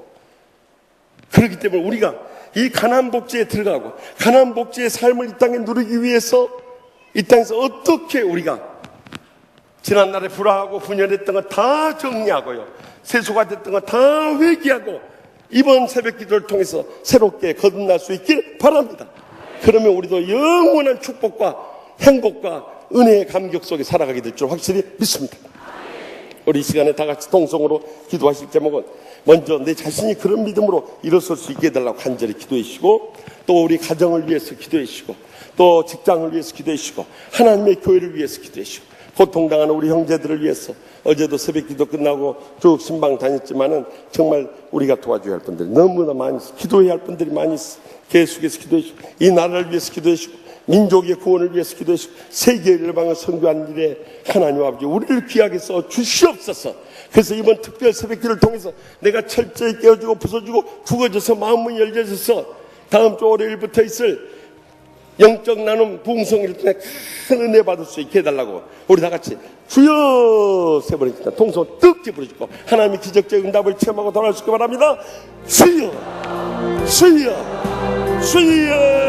그렇기 때문에 우리가 이 가나안 복지에 들어가고 가나안 복지의 삶을 이 땅에 누리기 위해서 이 땅에서 어떻게 우리가 지난날에 불화하고 분열했던 거 다 정리하고요, 세속화 됐던 거 다 회개하고 이번 새벽 기도를 통해서 새롭게 거듭날 수 있길 바랍니다. 그러면 우리도 영원한 축복과 행복과 은혜의 감격 속에 살아가게 될 줄 확실히 믿습니다. 우리 이 시간에 다 같이 동성으로 기도하실 제목은 먼저 내 자신이 그런 믿음으로 일어설 수 있게 해달라고 간절히 기도해 주시고, 또 우리 가정을 위해서 기도해 주시고, 또 직장을 위해서 기도해 주시고, 하나님의 교회를 위해서 기도해 주시고, 고통당하는 우리 형제들을 위해서. 어제도 새벽 기도 끝나고 쭉 신방 다녔지만은 정말 우리가 도와줘야 할 분들이 너무나 많이 있어. 기도해야 할 분들이 많이 있어. 계속해서 기도해 주시고, 이 나라를 위해서 기도해 주시고, 민족의 구원을 위해서 기도해 주시고, 세계 열방을 선교하는 일에 하나님 아버지 우리를 귀하게 써 주시옵소서. 그래서 이번 특별 새벽기를 통해서 내가 철저히 깨어주고 부서주고 죽어져서 마음문이 열려져서 다음 주 월요일부터 있을 영적 나눔 부흥성회를 통해 큰 은혜 받을 수 있게 해달라고 우리 다 같이 주여 세 번에 통성 뜻깊게 부르시고 하나님의 기적적 응답을 체험하고 돌아올 수 있게 바랍니다. 주여 주여 주여.